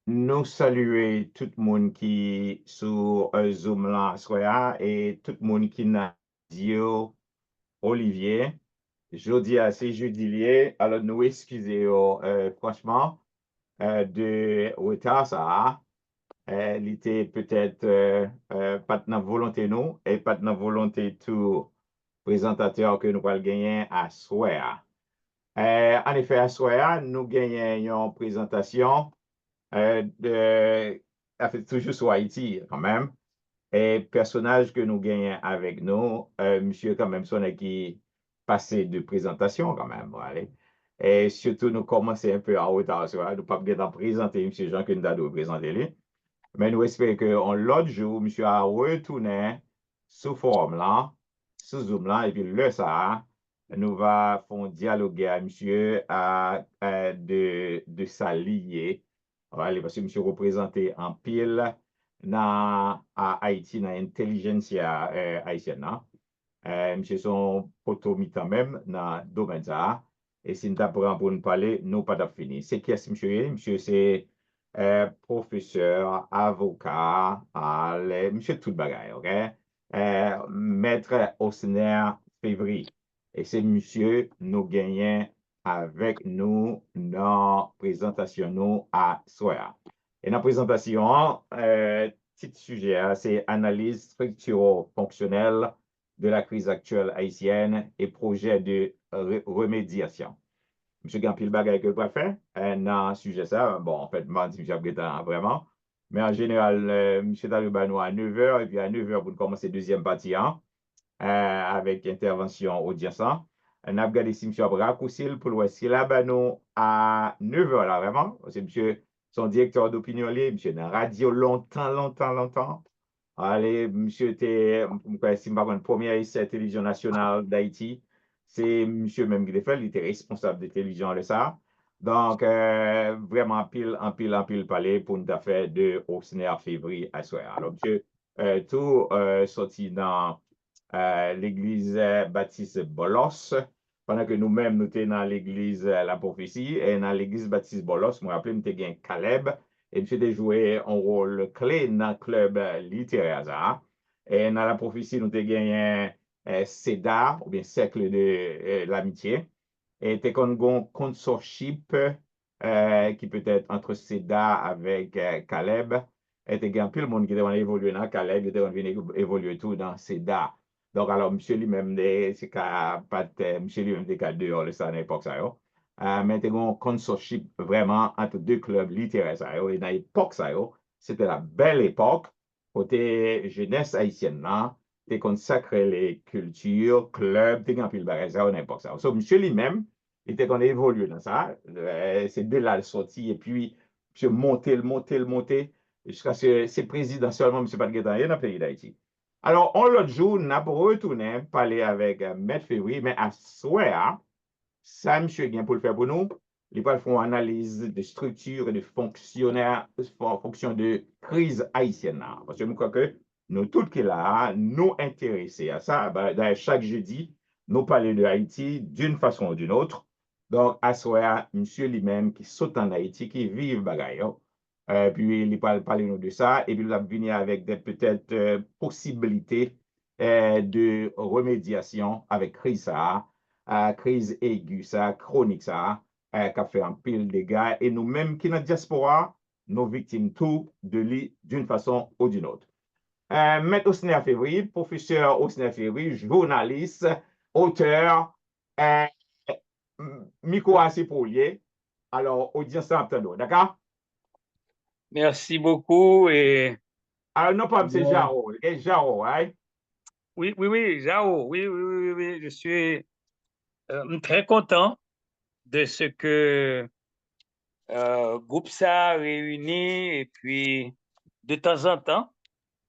nous saluer tout le monde qui sur Zoom là soir et tout le monde qui n'a dit Olivier. Jeudi c'est jeudi lié, alors nous excusez franchement de retard ça. Il était peut-être pas de notre volonté nous et pas de notre volonté tout présentateur que nous allons gagner à soir. En effet, à soir, nous gagnons une présentation toujours sur Haïti quand même. Et personnage que nous gagnons avec nous, monsieur quand même son qui passé de présentation quand même. Voilà. Et surtout, nous commençons un peu en retard. Nous ne pouvons pas présenter monsieur Jean que nous avons présenter lui. Mais nous espérons qu'en l'autre jour, monsieur a retourné sous forme là, sous Zoom là, et puis le ça, nous va faire dialoguer à monsieur de s'allier. Voilà, parce que monsieur représenté en pile à Haïti, dans l'intelligentsia haïtienne. Monsieur son potomita même dans le domaine ça. Et si nous avons pour nous parler, nous pas fini. C'est qui est-ce monsieur? Monsieur, c'est professeur, avocat, monsieur tout bagaille, ok? Maître Osner Février. Et c'est monsieur nous gagnons avec nous dans la présentation nous à soir. Et dans la présentation, petit sujet, c'est analyse structuro-fonctionnelle de la crise actuelle haïtienne et projet de remédiation. Monsieur Gampil Bagay que le faire dans ce sujet ça. Bon, en fait, moi, je suis vraiment. Mais en général, monsieur Talibano à 9h, et puis à 9h, pour commencer deuxième partie, hein, avec intervention audience. On a regardé si monsieur a raccourci pour le si là, à 9h, là, vraiment. C'est monsieur, son directeur d'opinion, monsieur, dans la radio longtemps. Allez, monsieur était, si je première télévision nationale d'Haïti, c'est monsieur même qui l'a fait, il était responsable de télévision de ça. Donc, vraiment, en pile parler pour nous faire de Osner février à soir. Alors, monsieur, tout sorti dans l'église Baptiste Bolos, pendant que nous-mêmes, nous étions dans l'église La Prophétie, et dans l'église Baptiste Bolos, je me rappelle, nous étions Caleb, et monsieur a joué un rôle clé dans le club littéraire. Ça. Et dans La Prophétie, nous avons gagné CEDA, ou bien Cercle de l'Amitié, et nous avons un consorship qui peut être entre CEDA avec Caleb, et il y a un peu le monde qui a évolué dans Caleb, qui a évolué tout dans CEDA. Donc, alors, monsieur lui-même, c'est pas monsieur lui-même, des cas dehors, le ça à l'époque, ça, yo. Mais il y a un consorship vraiment entre deux clubs littéraires, ça, yo. Et dans l'époque, ça, yo, c'était la belle époque, côté jeunesse haïtienne, là, t'es consacré les cultures, clubs, t'es grand pile bagage, ça, dans l'époque, ça. So, monsieur lui-même, il était qu'on a évolué dans ça. C'est de là le sorti, et puis, monsieur monté, jusqu'à ce que c'est président seulement, monsieur Patguetan, dans le pays d'Haïti. Alors, on l'autre jour, on a retourné parler avec Maître Février, mais à soir, ça, monsieur, bien pour le faire pour nous, il va faire une analyse de structure et de fonctionnaire, fonction de crise haïtienne. Parce que je crois que nous, tous qui là, nous intéressés à ça, ben, chaque jeudi, nous parlons de Haïti d'une façon ou d'une autre. Donc, à soir, monsieur lui-même qui saute en Haïti, qui vit bagaille, puis il parle nous de ça, et puis il va venir avec des peut-être possibilités de remédiation avec crise crise aiguë ça, chronique ça, qui a fait un pile de dégâts, et nous-mêmes qui dans la diaspora, nos victimes tout de lui d'une façon ou d'une autre. Maître Osner Février, professeur Osner Février, journaliste, auteur, euh, micro assez pour lier. Alors, audience en d'accord? Merci beaucoup. Et Alors, non pas M. bon, Jarreau. Jarreau, hein? oui, Jao, oui. Je suis très content de ce que groupe ça réuni et puis de temps en temps,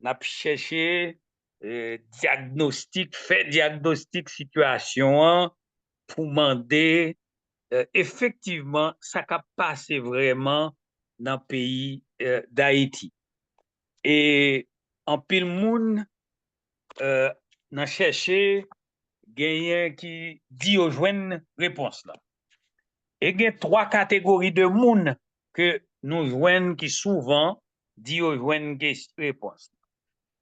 on a cherché fait diagnostic situation hein, pour demander effectivement ça qui a passé vraiment dans le pays d'Haïti. Et en pile moun n'a cherché gagner qui dit aux jeunes réponse là. Et il y a trois catégories de moun que nous joignent qui souvent dit aux joignent une réponse.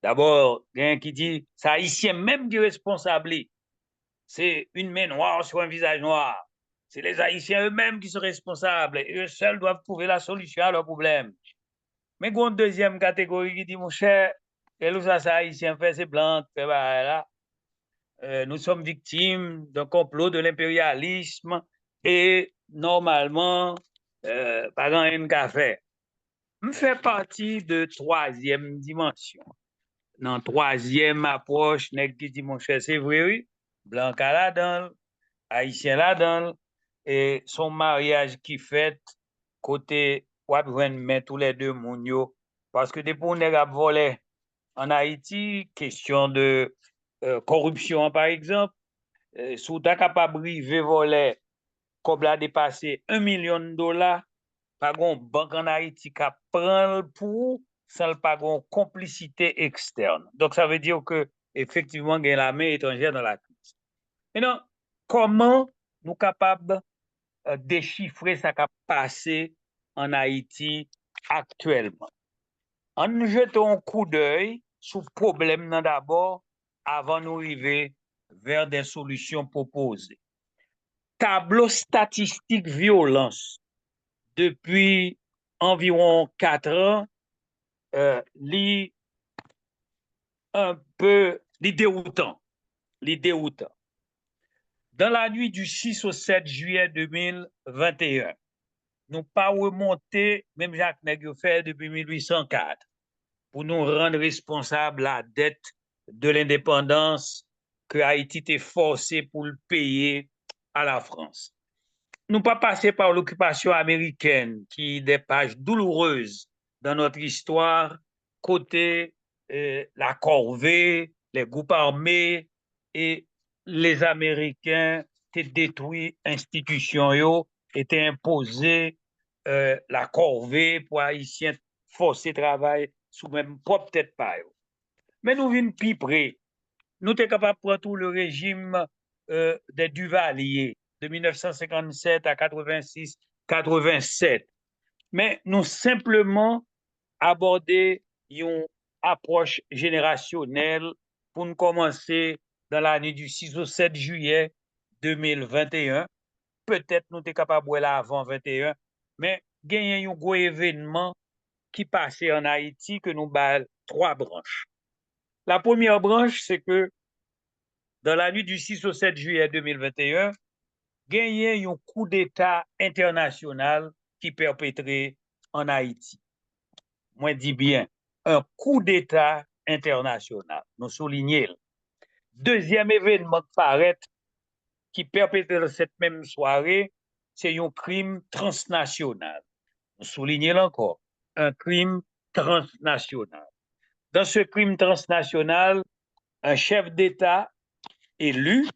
D'abord, il y a un qui dit, c'est haïtien même qui est responsable. C'est une main noire sur un visage noir. C'est les Haïtiens eux-mêmes qui sont responsables. Et eux seuls doivent trouver la solution à leurs problèmes. Mais il y a une deuxième catégorie qui dit, mon cher, et nous, ça, Haïtien fait, c'est blanc, là. Nous sommes victimes d'un complot de l'impérialisme et normalement, pas grand qu'à faire. Je fais partie de troisième dimension. Dans troisième approche, qui dit, mon cher, c'est vrai, oui, blanc à la dedans, haïtien là dedans, et son mariage qui fait côté, ou mettre tous les deux mounio, parce que depuis on est volé en Haïti, question de corruption par exemple, si vous êtes capable de voler, comme l'a dépassé $1 million, pas de banque en Haïti qui prend pour sans pas de complicité externe. Donc ça veut dire que effectivement il y a la main étrangère dans la crise. Maintenant, comment nous sommes capables de déchiffrer ce qui a passé en Haïti actuellement? En jetant un coup d'œil sur le problème d'abord avant de nous arriver vers des solutions proposées. Tableau statistique violence depuis environ 4 ans, un peu déroutant. Dans la nuit du 6 au 7 juillet 2021, nous pas remonté, même Jacques Nègre fait depuis 1804, pour nous rendre responsables de la dette de l'indépendance que Haïti était forcé pour le payer à la France. Nous pas passé par l'occupation américaine, qui est des pages douloureuses dans notre histoire, côté la corvée, les groupes armés et les Américains étaient détruits institutions, étaient imposés la corvée pour Haïtiens forcer travail sous même propre tête pas. Mais nous venons plus près. Nous sommes capables de prendre tout le régime des Duvalier de 1957 à 86-87. Mais nous simplement aborder une approche générationnelle pour nous commencer dans l'année du 6 au 7 juillet 2021. Peut-être nous sommes capables de là avant 21, mais il y a un gros événement qui passait en Haïti que nous avons 3 branches. La première branche, c'est que dans la nuit du 6 au 7 juillet 2021, il y a eu un coup d'État international qui perpétré en Haïti. Moi, je dis bien, un coup d'État international. Nous soulignons. Deuxième événement qui paraît, qui perpétré cette même soirée, c'est un crime transnational. Nous soulignons encore, un crime transnational. Dans ce crime transnational, un chef d'État élu,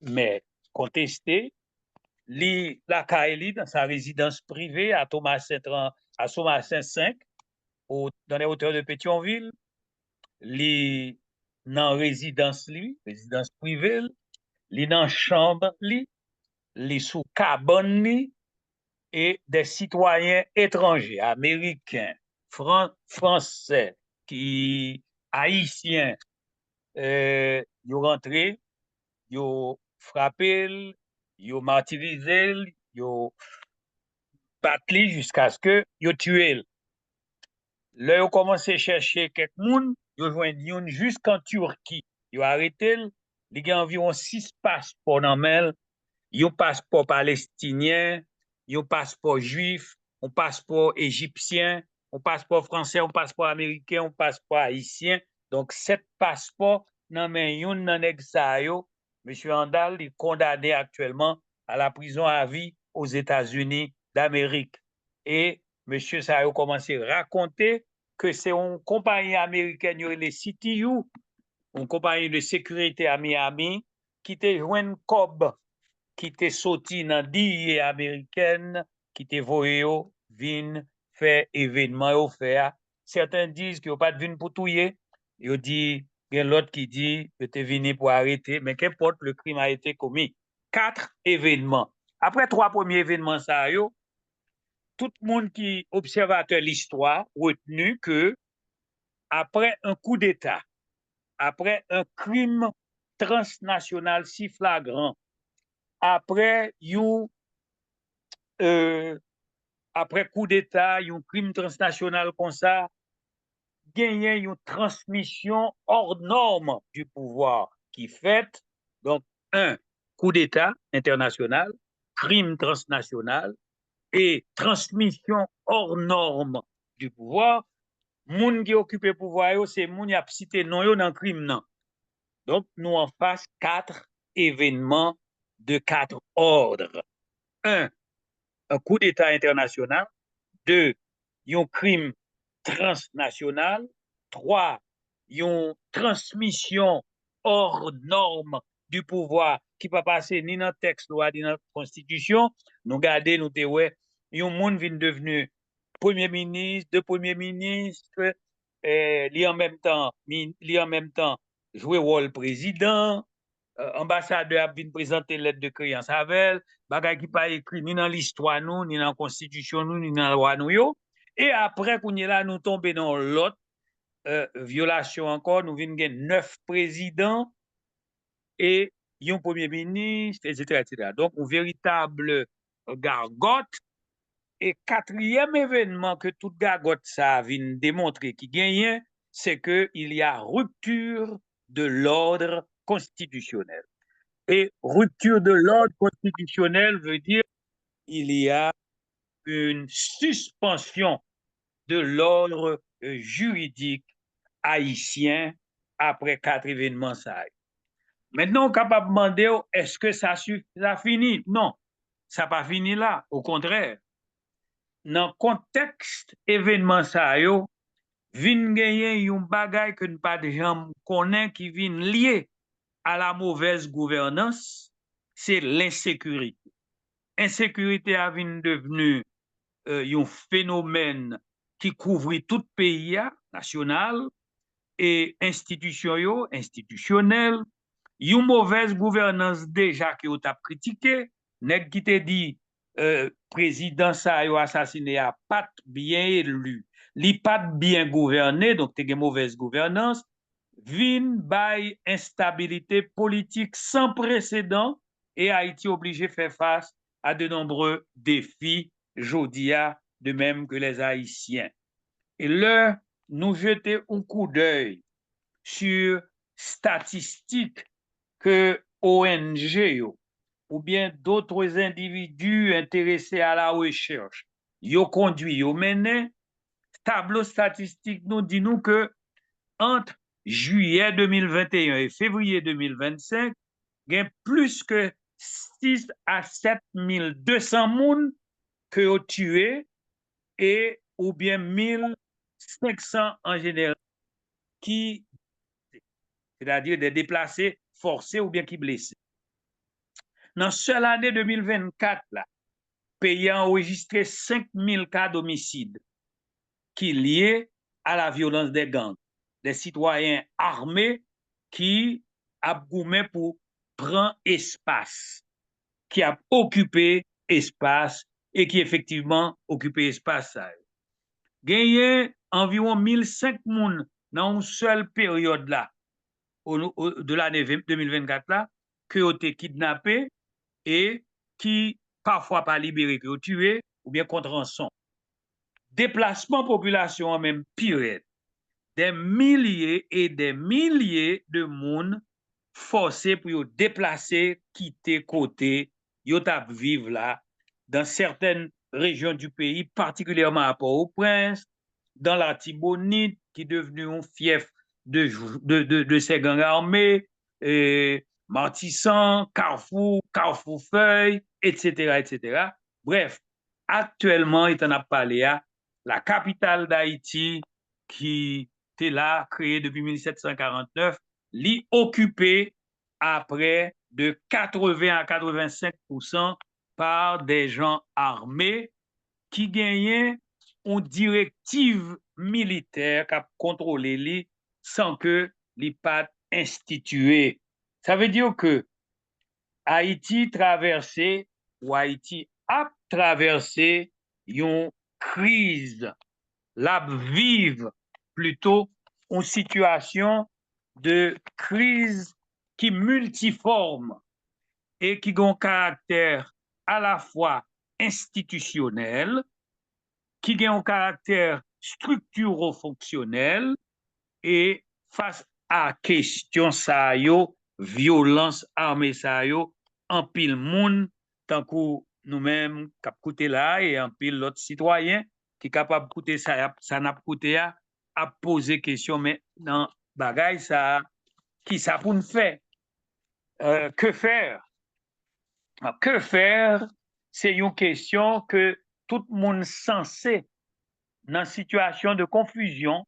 mais contesté, la Kaeli dans sa résidence privée à Thomasin 5, dans les hauteurs de Pétionville, dans résidence privée, dans chambre, sous cabane, et des citoyens étrangers, américains, français, haïtiens, ils rentré, ils frappé, ils martyrisé, ils battu jusqu'à ce que ils tué. Là, ils ont commencé à chercher quelques monde, ils ont joint jusqu'en Turquie. Ils ont arrêté, il y a environ 6 passeports dans mail. Ils ont passeport palestinien, ils ont passeport juif, un passeport égyptien, un passeport français, un passeport américain, un passeport haïtien. Donc, 7 passeports dans mais yon nan nèg sa yo. Monsieur Andal est condamné actuellement à la prison à vie aux États-Unis d'Amérique. Et monsieur sa yo commencé à raconter que c'est une compagnie américaine, les CTU, une compagnie de sécurité à Miami, qui te joint cob qui te sorti dans die américaine, qui te voyé vin faire événement faire. Certains disent qu'ils n'ont pas de vin pour touiller. Ils disent, il y a l'autre qui dit que tu es venu pour arrêter, mais qu'importe, le crime a été commis. 4 événements. Après 3 premiers événements, ça yo, tout le monde qui observateur l'histoire retenu que après un coup d'État, après un crime transnational si flagrant, après après coup d'État, un crime transnational comme ça, gagner une transmission hors norme du pouvoir qui fait, donc, un, coup d'État international, crime transnational et transmission hors norme du pouvoir. Moun qui occupe le pouvoir, c'est moun qui a cité non yo dans le crime. Non. Donc, nous en face 4 événements de 4 ordres. Un coup d'État international. 2, un crime transnational. 3, une transmission hors norme du pouvoir qui ne peut passer ni dans le texte loi ni dans la constitution. Nous regardons, nous disons, ouais, un monde vient devenu premier ministre, deux premiers ministres, lui en même temps jouer rôle président, ambassadeur a vient présenter lettre de créance avec, bagay qui pas écrit ni dans l'histoire nous, ni dans la constitution nous, ni dans la loi nous yo. Et après qu'on est là, nous tombons dans l'autre violation encore, nous venons 9 présidents et un premier ministre, etc., etc. Donc, une véritable gargote. Et quatrième événement que toute gargote ça vient démontrer qui gagne, c'est qu'il y a rupture de l'ordre constitutionnel. Et rupture de l'ordre constitutionnel veut dire qu'il y a une suspension de l'ordre juridique haïtien après 4 événements. Maintenant, on est capable de demander est-ce que ça finit? Non, ça n'a pas fini là. Au contraire, dans le contexte événement, vin gagner un bagay que nous pas de gens connaissent qui vient lié à la mauvaise gouvernance, c'est l'insécurité. Insécurité a devenu un phénomène qui couvre tout le pays national et institutionnel. Une mauvaise gouvernance déjà qui a critiqué, nèg qui te dit président ça a assassiné a pas bien élu, li pas bien gouverné, donc te une mauvaise gouvernance, vin by instabilité politique sans précédent et Haïti obligé de faire face à de nombreux défis, jodia, de même que les Haïtiens. Et là, nous jeter un coup d'œil sur statistiques que ONG ou bien d'autres individus intéressés à la recherche, yo conduit, yo mené, tableau statistique nous dit nous que entre juillet 2021 et février 2025, il y a plus que 6 à 7 200 personnes que ont tué et ou bien 1500 en général qui, c'est-à-dire des déplacés forcés ou bien qui blessés. Dans seule année 2024, le pays a enregistré 5000 cas d'homicide qui liés à la violence des gangs, des citoyens armés qui ont goumé pour prendre espace, qui a occupé espace et qui effectivement occupé espace. Gagné environ 1500 personnes dans une seule période là, de l'année 2024 là, qui ont été kidnappés et qui parfois pas libérés, qui ont tué ou bien contre rançon. Déplacement population en même pire. Des milliers et des milliers de monde forcés pour déplacer, quitter côté, yo tap vivre là dans certaines régions du pays, particulièrement à Port-au-Prince, dans la Tibonite qui est devenue un fief de ces gangs armés, Martissan, Carrefour, Carrefour-Feuille, etc., etc. Bref, actuellement, il en a parlé à la capitale d'Haïti qui était là, créée depuis 1749, l'y occupée après de 80 à 85% par des gens armés qui gagnaient une directive militaire qui a contrôlé les sans que les pas institué. Ça veut dire que Haïti traversé ou Haïti a traversé une crise, la vive plutôt une situation de crise qui multiforme et qui a un caractère à la fois institutionnel, qui a un caractère structuro-fonctionnel et face à question ça yo, violence armée ça yo, en pile monde tant que nous-mêmes cap coûter là et en pile l'autre citoyen qui capable coûter ça n'a coûté à poser question mais dans bagaille ça qui ça pour nous faire que faire que faire c'est une question que tout le monde censé dans situation de confusion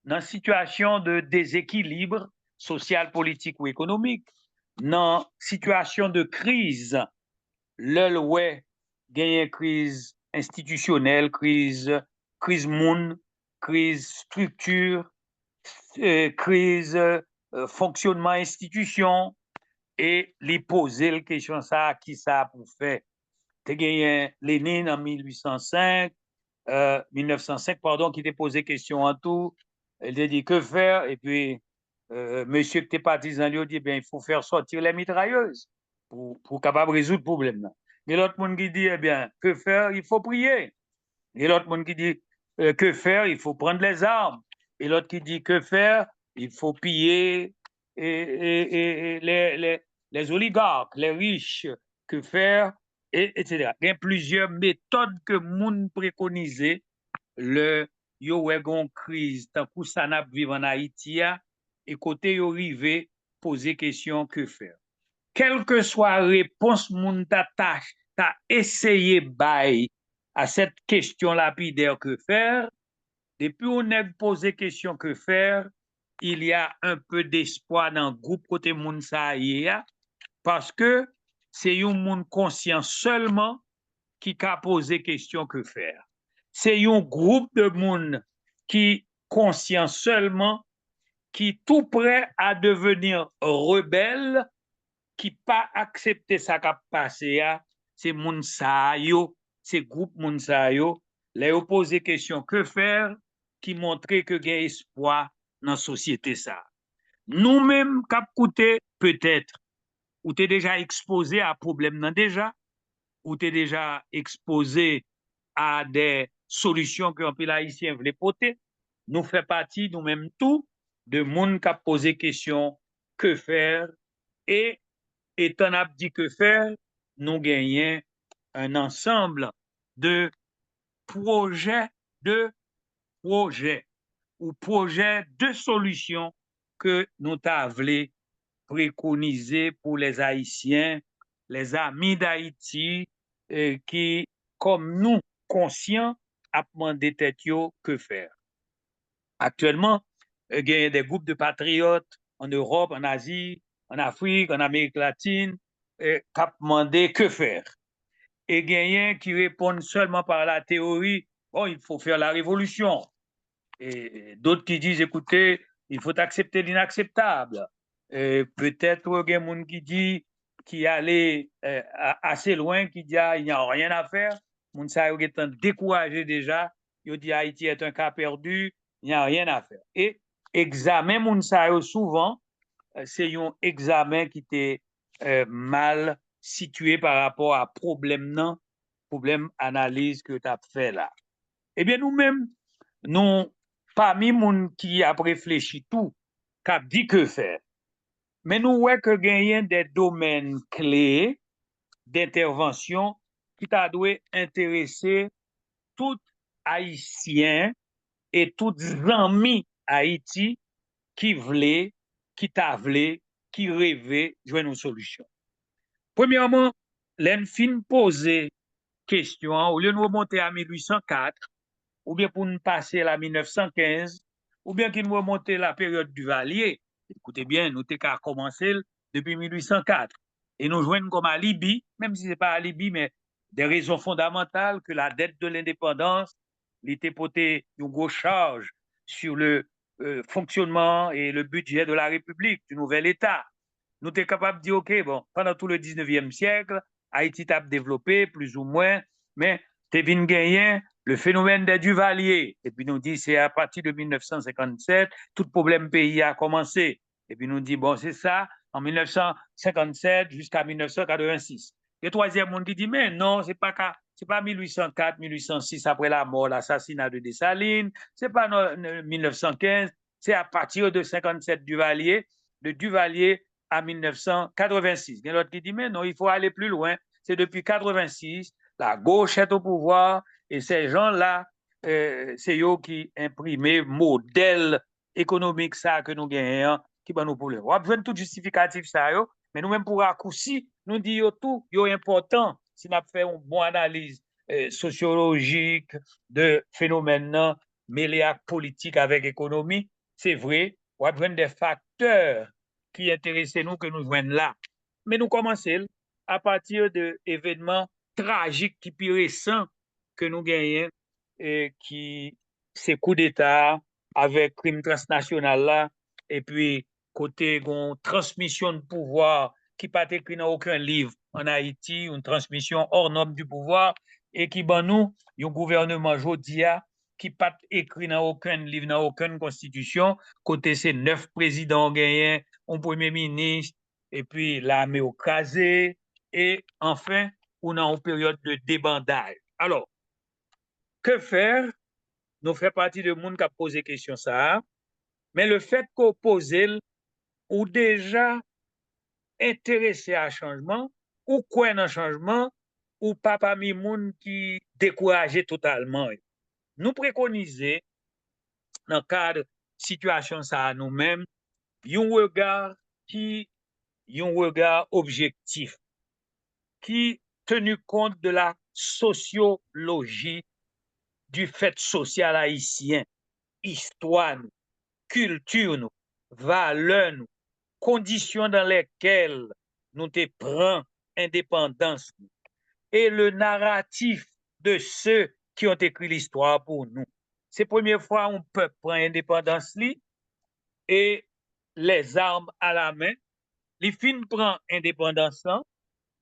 dans situation de déséquilibre social, politique ou économique, dans situation de crise, le ouais, gagne crise institutionnelle, crise monde, crise structure, crise fonctionnement institution, et les poser la question ça, qui ça pour faire. Tu gagné Lénine en 1905, pardon, qui t'a posé question en tout. Elle a dit que faire, et puis monsieur qui était partisan lui a dit ben il faut faire sortir les mitrailleuses pour capable résoudre le problème. Et l'autre monde qui dit eh bien que faire, il faut prier. Et l'autre monde qui dit que faire, il faut prendre les armes. Et l'autre qui dit que faire, il faut piller et les oligarques, les riches, que faire, etc. Il y a plusieurs méthodes que monde préconisées le yo wè gon crise tant que ça n'a vivre en Haïti et côté yo rivé poser question que faire. Quelle que soit la réponse moun ta essayé bail à cette question lapidaire que faire, depuis on a posé question que faire, il y a un peu d'espoir dans le groupe côté moun sa parce que c'est un monde conscient seulement qui a posé question que faire. C'est un groupe de monde qui conscient seulement, qui tout prêt à devenir rebelle, qui pas accepter ça qui a passé, c'est moun sa yo, c'est groupe moun sa yo, les opposer question que faire, qui montrer que gain espoir dans la société ça. Nous-mêmes, cap coûté peut-être, ou t'es déjà exposé à problème nan déjà, ou t'es déjà exposé à des solutions que un peu haïtien voulait porter, nous fait partie nous-mêmes tout de monde qui a posé question que faire et étant dit que faire, nous gagnons un ensemble de projets ou projets de solutions que nous avons préconisé pour les Haïtiens, les amis d'Haïti, qui, comme nous, conscients, a demandé tête que faire. Actuellement, il y a des groupes de patriotes en Europe, en Asie, en Afrique, en Amérique latine, qui ont demandé que faire. Et il y a qui répondent seulement par la théorie, oh, il faut faire la révolution. Et d'autres qui disent, écoutez, il faut accepter l'inacceptable. Peut-être qu'il y a des gens qui disent qui allait assez loin, qui dit il n'y a rien à faire. Les gens sont découragés déjà. Ils disent Haïti est un cas perdu, il n'y a rien à faire. Et examen, souvent, c'est un examen qui était mal situé par rapport à problème analyse que tu as fait là. Eh bien, nous-mêmes, nous, parmi les gens qui a réfléchi tout, qui a dit que faire, mais nous voyons que gagnent des domaines clés d'intervention qui t'a dû intéresser tout Haïtien et tout amis Haïti qui voulaient, qui t'a voulu, qui rêvaient de jouer une solution. Premièrement, l'enfin poser question, au lieu de nous remonter à 1804, ou bien pour nous passer à 1915, ou bien qu'il nous remonte la période du Valier. Écoutez bien, nous avons commencé depuis 1804. Et nous jouons comme à Libye, même si ce n'est pas à Libye, mais des raisons fondamentales que la dette de l'indépendance était portée une grosse charge sur le fonctionnement et le budget de la République, du nouvel État. Nous sommes capables de dire, OK, bon, pendant tout le 19e siècle, Haïti a développé plus ou moins, mais t'es venu gagner le phénomène des Duvaliers. Et puis nous dit, c'est à partir de 1957, tout problème pays a commencé. Et puis nous dit, bon, c'est ça, en 1957 jusqu'à 1986. Le troisième monde qui dit, mais non, c'est pas 1804, 1806 après la mort, l'assassinat de Dessalines, c'est pas 1915, c'est à partir de 57 Duvalier, de Duvalier à 1986. Il y a l'autre qui dit, mais non, il faut aller plus loin. C'est depuis 86, la gauche est au pouvoir et ces gens-là, c'est eux qui impriment modèle économique ça que nous gagnons, qui va nous pour le. On a besoin de tout justificatif ça, mais nous-mêmes pour raccourci, nous disons tout, c'est important si nous fait une bonne analyse sociologique de phénomènes mêlés à politique avec économie. C'est vrai, on a besoin des facteurs qui intéressent nous que nous joignons là. Mais nous commençons à partir d'événements tragiques qui plus récents que nous gagnons et qui c'est coup d'État avec crime transnational là et puis côté une transmission de pouvoir qui pas écrit dans aucun livre en Haïti, une transmission hors norme du pouvoir et qui ban nous un gouvernement jodia qui pas écrit dans aucun livre, dans aucune constitution, côté c'est 9 présidents gagnants, un premier ministre et puis l'armée au crasé et enfin on est en période de débandage. Alors, que faire? Nous faisons partie de monde qui a posé question ça, mais le fait qu'on pose ou déjà intéressé à changement, ou quoi un changement, ou pas parmi monde qui découragé totalement. Nous préconisons, dans le cadre de situation ça nous-mêmes, un regard objectif, qui tenu compte de la sociologie du fait social haïtien, histoire, culture, valeurs, conditions dans lesquelles nous te prenons indépendance et le narratif de ceux qui ont écrit l'histoire pour nous. C'est la première fois qu'on peut prendre indépendance et les armes à la main. Les fins prend indépendance,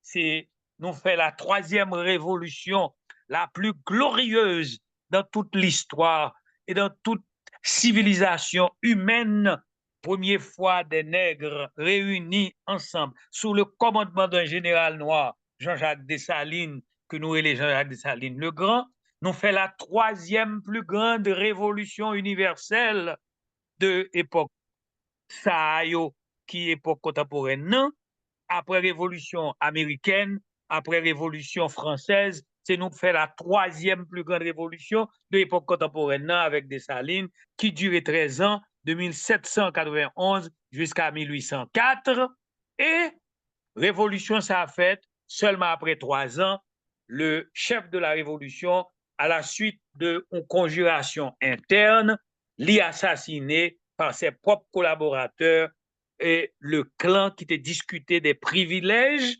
c'est nous fait la troisième révolution la plus glorieuse dans toute l'histoire et dans toute civilisation humaine. Première fois des nègres réunis ensemble sous le commandement d'un général noir, Jean-Jacques Dessalines, que nous et les Jean-Jacques Dessalines le Grand, nous fait la troisième plus grande révolution universelle de l'époque Sahayo, qui est époque contemporaine, non? Après révolution américaine, après révolution française, c'est nous fait la troisième plus grande révolution de l'époque contemporaine avec Dessalines, qui durait 13 ans, de 1791 jusqu'à 1804. Et révolution, ça a fait seulement après 3 ans, le chef de la révolution, à la suite d'une conjuration interne, l'y assassiné par ses propres collaborateurs et le clan qui était discuté des privilèges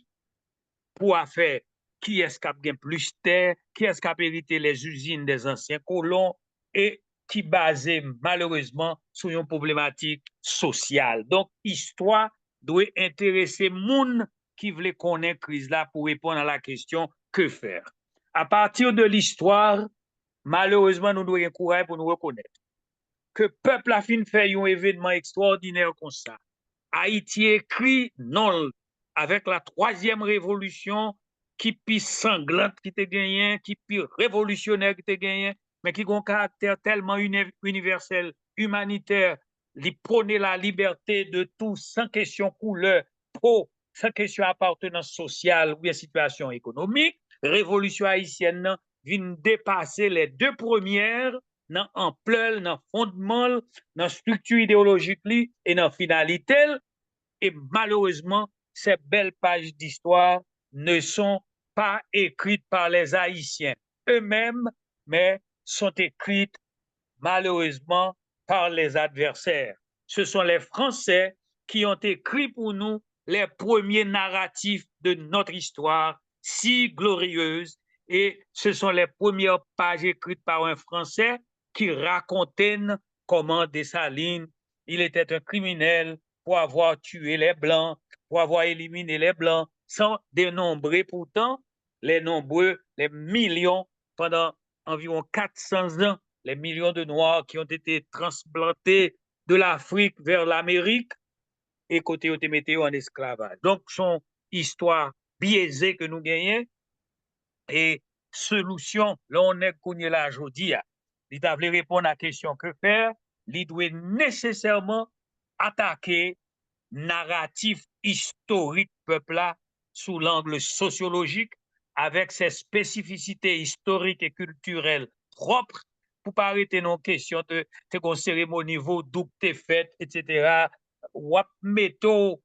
pour faire qui est-ce qui a bien plus terre, qui est-ce qui a hérité les usines des anciens colons et qui basait malheureusement sur une problématique sociale. Donc, histoire doit intéresser moun qui voulait connaître crise là pour répondre à la question que faire. À partir de l'histoire, malheureusement, nous devons courage pour nous reconnaître que le peuple a fait un événement extraordinaire comme ça. Haïti écrit non avec la troisième révolution qui plus sanglante qui te gagné, qui plus révolutionnaire qui te gagné, mais qui a un caractère tellement universel, humanitaire, qui prône la liberté de tous sans question couleur, sans question appartenance sociale ou bien situation économique. Révolution haïtienne vient dépasser les deux premières dans ampleur, dans fondement, dans structure idéologique et dans finalité. Et malheureusement, ces belles pages d'histoire ne sont pas écrites par les Haïtiens eux-mêmes, mais sont écrites malheureusement par les adversaires. Ce sont les Français qui ont écrit pour nous les premiers narratifs de notre histoire si glorieuse et ce sont les premières pages écrites par un Français qui racontaient comment Dessalines, il était un criminel pour avoir tué les Blancs, pour avoir éliminé les Blancs, sans dénombrer pourtant les millions pendant environ 400 ans, les millions de Noirs qui ont été transplantés de l'Afrique vers l'Amérique et côté où te en esclavage. Donc, son histoire biaisée que nous gagnons et solution, là, on est qu'on est là aujourd'hui. Il doit répondre à la question que faire. Il doit nécessairement attaquer narratif historique peuple là sous l'angle sociologique avec ses spécificités historiques et culturelles propres pour pas arrêter nos questions de cérémonie vaudou que faite, etc. Ou mettre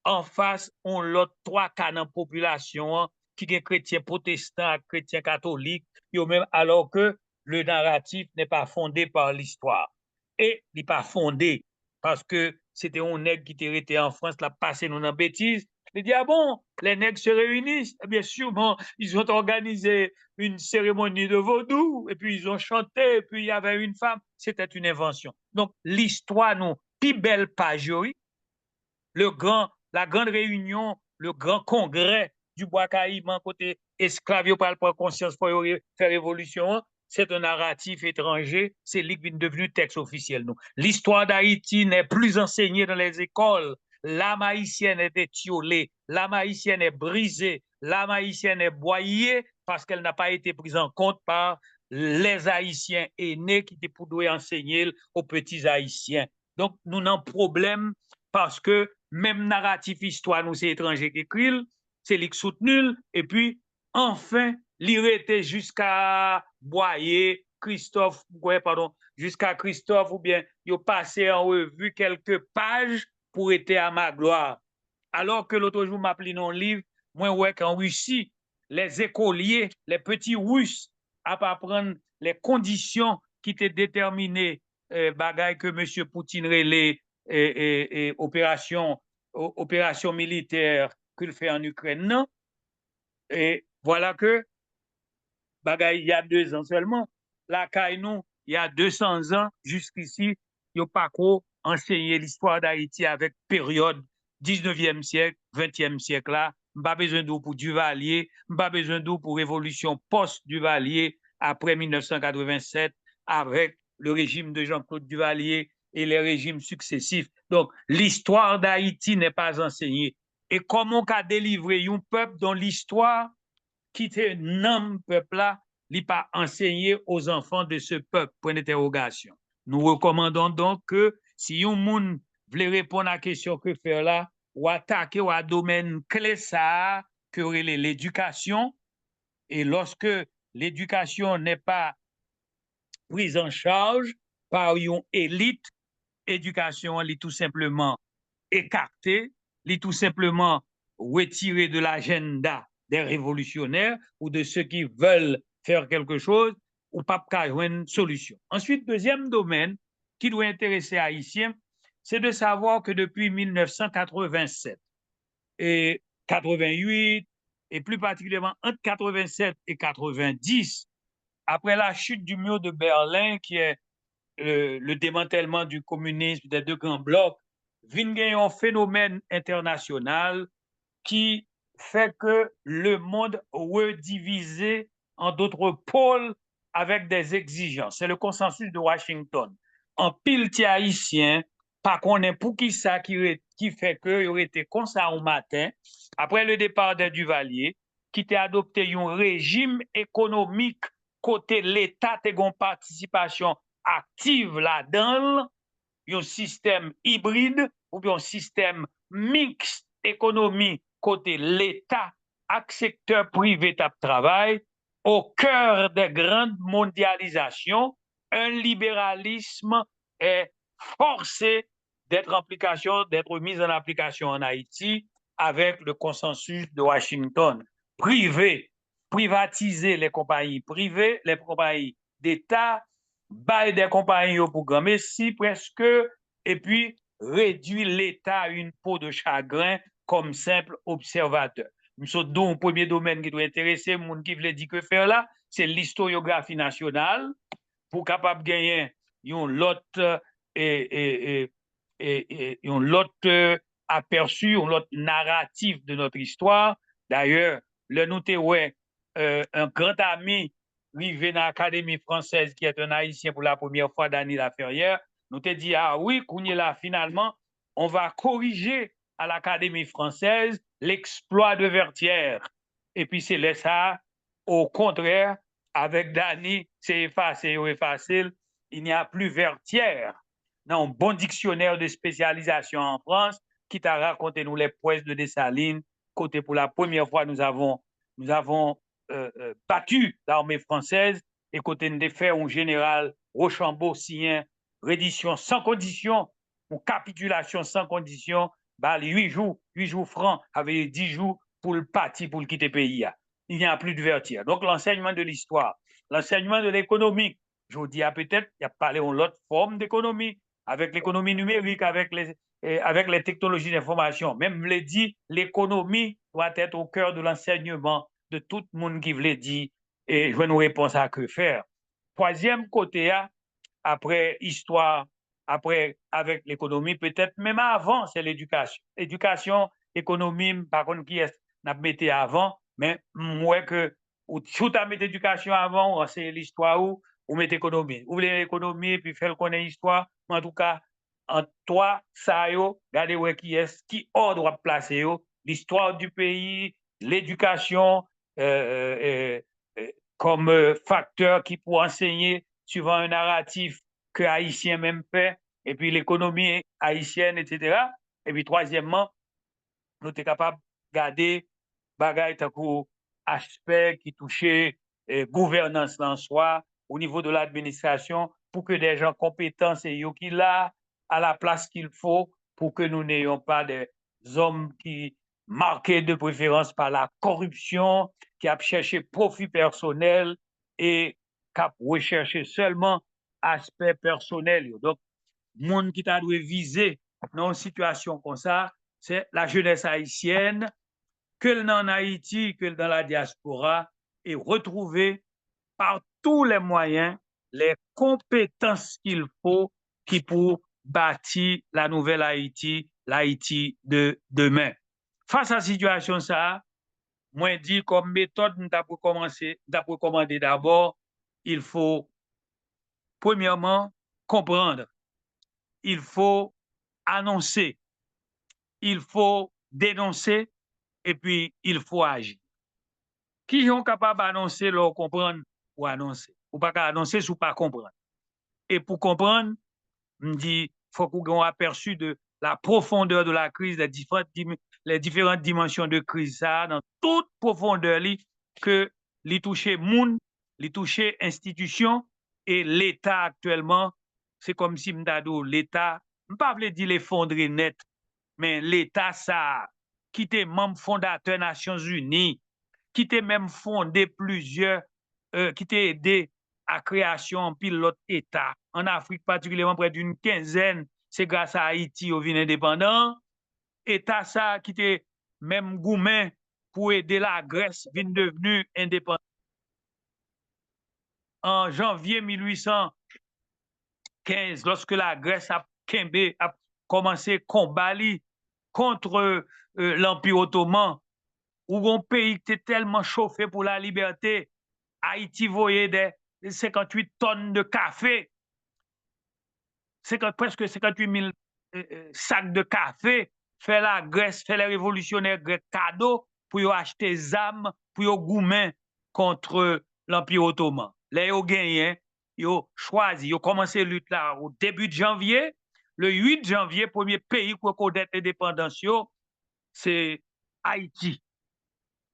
en face on l'autre trois canons population qui est chrétien protestant, chrétien catholique, même alors que le narratif n'est pas fondé par l'histoire. Et il n'est pas fondé parce que c'était un nègre qui était en France, l'a passé nous dans bêtise. Il dit, ah bon, les nègres se réunissent. Eh bien sûr, bon, ils ont organisé une cérémonie de vaudou, et puis ils ont chanté, et puis il y avait une femme. C'était une invention. Donc, l'histoire, nous, plus belle page, la grande réunion, le grand congrès du Bois-Caïman, côté esclave, pour prendre conscience pour faire révolution, c'est un narratif étranger, c'est lui qui est devenu texte officiel. L'histoire d'Haïti n'est plus enseignée dans les écoles. L'âme haïtienne est étiolée, l'âme haïtienne est brisée, l'âme haïtienne est broyée parce qu'elle n'a pas été prise en compte par les Haïtiens aînés qui étaient pour enseigner aux petits Haïtiens. Donc, nous avons un problème parce que même narratif histoire, nous, c'est étranger qui écrit, c'est lui qui soutenu, et puis, enfin, l'il était jusqu'à Boyer, Christophe, pardon, jusqu'à Christophe, ou bien, il a passé en revue quelques pages pour être à ma gloire. Alors que l'autre jour, m'a appelé dans un livre, moi, ouais, qu'en Russie, les écoliers, les petits Russes, à pas prendre les conditions qui étaient déterminées, bagaille que M. Poutine relait, opération militaire qu'il fait en Ukraine, non? Et voilà que, bagaille, il y a 2 ans seulement, la Kainou, il y a 200 ans, jusqu'ici, il n'y a pas trop enseigné l'histoire d'Haïti avec période 19e siècle, 20e siècle là. Pas besoin d'eau pour Duvalier, pas besoin d'eau pour révolution post-Duvalier après 1987 avec le régime de Jean-Claude Duvalier et les régimes successifs. Donc, l'histoire d'Haïti n'est pas enseignée. Et comment qu'a délivré un peuple dont l'histoire qui était non peuple là, n'est pas enseigné aux enfants de ce peuple, point d'interrogation. Nous recommandons donc que si un monde veut répondre à la question que faire là, ou attaquer ou à domaine clé ça, que l'éducation, et lorsque l'éducation n'est pas prise en charge par une élite, éducation est tout simplement écartée, est tout simplement retirée de l'agenda des révolutionnaires ou de ceux qui veulent faire quelque chose, ou pas avoir une solution. Ensuite, deuxième domaine qui doit intéresser les Haïtiens, c'est de savoir que depuis 1987 et 88, et plus particulièrement entre 87 et 90, après la chute du mur de Berlin, qui est le démantèlement du communisme des 2 grands blocs, vient un phénomène international qui fait que le monde redivisé en d'autres pôles avec des exigences. C'est le consensus de Washington. En pile haïtien, pas qu'on est pour qui ça qui fait que il aurait été comme ça au matin, après le départ de Duvalier, qui a adopté un régime économique côté l'État et une participation active là-dedans, un système hybride ou bien un système mixte économique côté l'État et secteur privé de travail au cœur des grandes mondialisations, un libéralisme est forcé d'être mis en application en Haïti avec le consensus de Washington. Privatiser les compagnies privées, les compagnies d'État, bail des compagnies au programme Messi presque, et puis réduire l'État à une peau de chagrin comme simple observateur. Donc, le premier domaine qui doit intéresser les gens qui veulent dire que faire là, c'est l'historiographie nationale pour capable gagner un lot aperçu, un lot narratif de notre histoire. D'ailleurs, le nous ouais, un grand ami arrivé dans l'Académie française, qui est un Haïtien pour la première fois, Dany Laferrière, nous te dit, ah oui, qu'on est là, finalement, on va corriger à l'Académie française l'exploit de Vertières. Et puis c'est là ça, au contraire, avec Dany, c'est effacé, il n'y a plus Vertières. Dans un bon dictionnaire de spécialisation en France, qui t'a raconté nous les prouesses de Dessalines, côté pour la première fois, nous avons battu l'armée française, et côté de faire un général Rochambeau signé reddition sans condition, ou capitulation sans condition, bah, 8 jours francs, avec 10 jours pour le parti, pour le quitter le pays. Il n'y a plus de vertige. Donc, l'enseignement de l'histoire, l'enseignement de l'économie, je vous dis, peut-être, il y a parlé d'une autre forme d'économie, avec l'économie numérique, avec les technologies d'information. Même les dit, l'économie doit être au cœur de l'enseignement de tout le monde qui veut dire, et je vais nous répondre à que faire. Troisième côté, après histoire, après avec l'économie, peut-être même avant, c'est l'éducation. Éducation, économie, par contre, qui est n'a mis avant, mais moi que tout à mettre éducation avant, c'est l'histoire ou mettre économie. Ou voulez économie, puis faire connaître l'histoire, en tout cas, en toi, ça yo, regardez où qui ordre placer l'histoire du pays, l'éducation, comme facteur qui peut enseigner suivant un narratif que Haïtien même fait, et puis l'économie haïtienne, etc. Et puis troisièmement, nous sommes capables de garder bagaille aspect qui touchait gouvernance en soi, au niveau de l'administration, pour que des gens compétents et qui là à la place qu'il faut, pour que nous n'ayons pas des hommes qui marqués de préférence par la corruption, qui a cherché profit personnel et qui a recherché seulement aspect personnel. Donc, le monde qui t'a dû viser dans une situation comme ça, c'est la jeunesse haïtienne, que dans Haïti, que dans la diaspora, et retrouver par tous les moyens les compétences qu'il faut qui pour bâtir la nouvelle Haïti, l'Haïti de demain. Face à la situation, ça, moi, dit comme méthode, nous avons recommandé d'abord, il faut, premièrement, comprendre, il faut annoncer, il faut dénoncer, et puis il faut agir. Qui sont capables d'annoncer, leur comprendre ou annoncer? Ou pas annoncer, ou pas comprendre. Et pour comprendre, me dit, il faut qu'on ait un aperçu de la profondeur de la crise, les différentes dimensions de crise, ça, dans toute profondeur, que les toucher monde, les toucher institution, et l'État actuellement, c'est comme si l'État, je ne pas dire l'effondrer net, mais l'État, ça, qui était membre fondateur des Nations Unies, qui était même fondé plusieurs, qui était aidé à la création de pilote État. En Afrique, particulièrement près d'une quinzaine, c'est grâce à Haïti au vin indépendant. État ça qui était même gourmet pour aider la Grèce, vient devenue indépendante. En janvier 1815, lorsque la Grèce a commencé à combattre contre l'Empire ottoman, où un pays qui était tellement chauffé pour la liberté, Haïti voyait des 58 tonnes de café, presque 58 000 sacs de café, fait la Grèce, fait les révolutionnaires grecs cadeaux pour acheter des armes, pour goumer contre l'Empire ottoman. Là, ils ont gagné, ils ont choisi, ils ont commencé la lutte là au début de janvier. Le 8 janvier, premier pays pour connaître l'indépendance, c'est Haïti.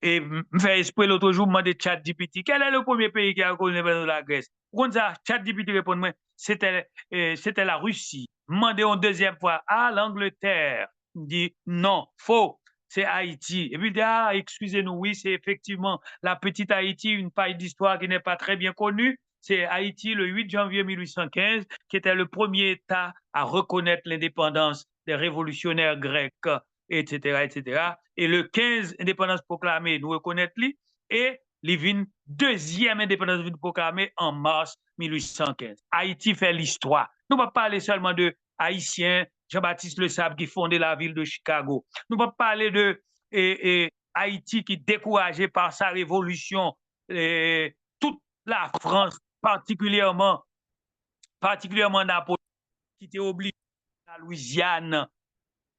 Et me fait esprit l'autre jour, me demandé ChatGPT, quel est le premier pays qui a reconnu la Grèce? Pour ça, ChatGPT répond moi, c'était la Russie. Demandé une deuxième fois, l'Angleterre. Il dit non, faux, c'est Haïti. Et puis il dit, excusez-nous, oui, c'est effectivement la petite Haïti, une paille d'histoire qui n'est pas très bien connue. C'est Haïti le 8 janvier 1815, qui était le premier État à reconnaître l'indépendance des révolutionnaires grecs, etc., etc. Et le 15, indépendance proclamée, nous reconnaissons, et les deuxième indépendance proclamée en mars 1815. Haïti fait l'histoire. Nous ne pouvons pas parler seulement de Haïtiens, Jean-Baptiste Le Sable qui fondait la ville de Chicago. Nous ne pouvons pas parler de Haïti qui, découragé par sa révolution, toute la France, particulièrement Napoléon, qui était obligé de la Louisiane.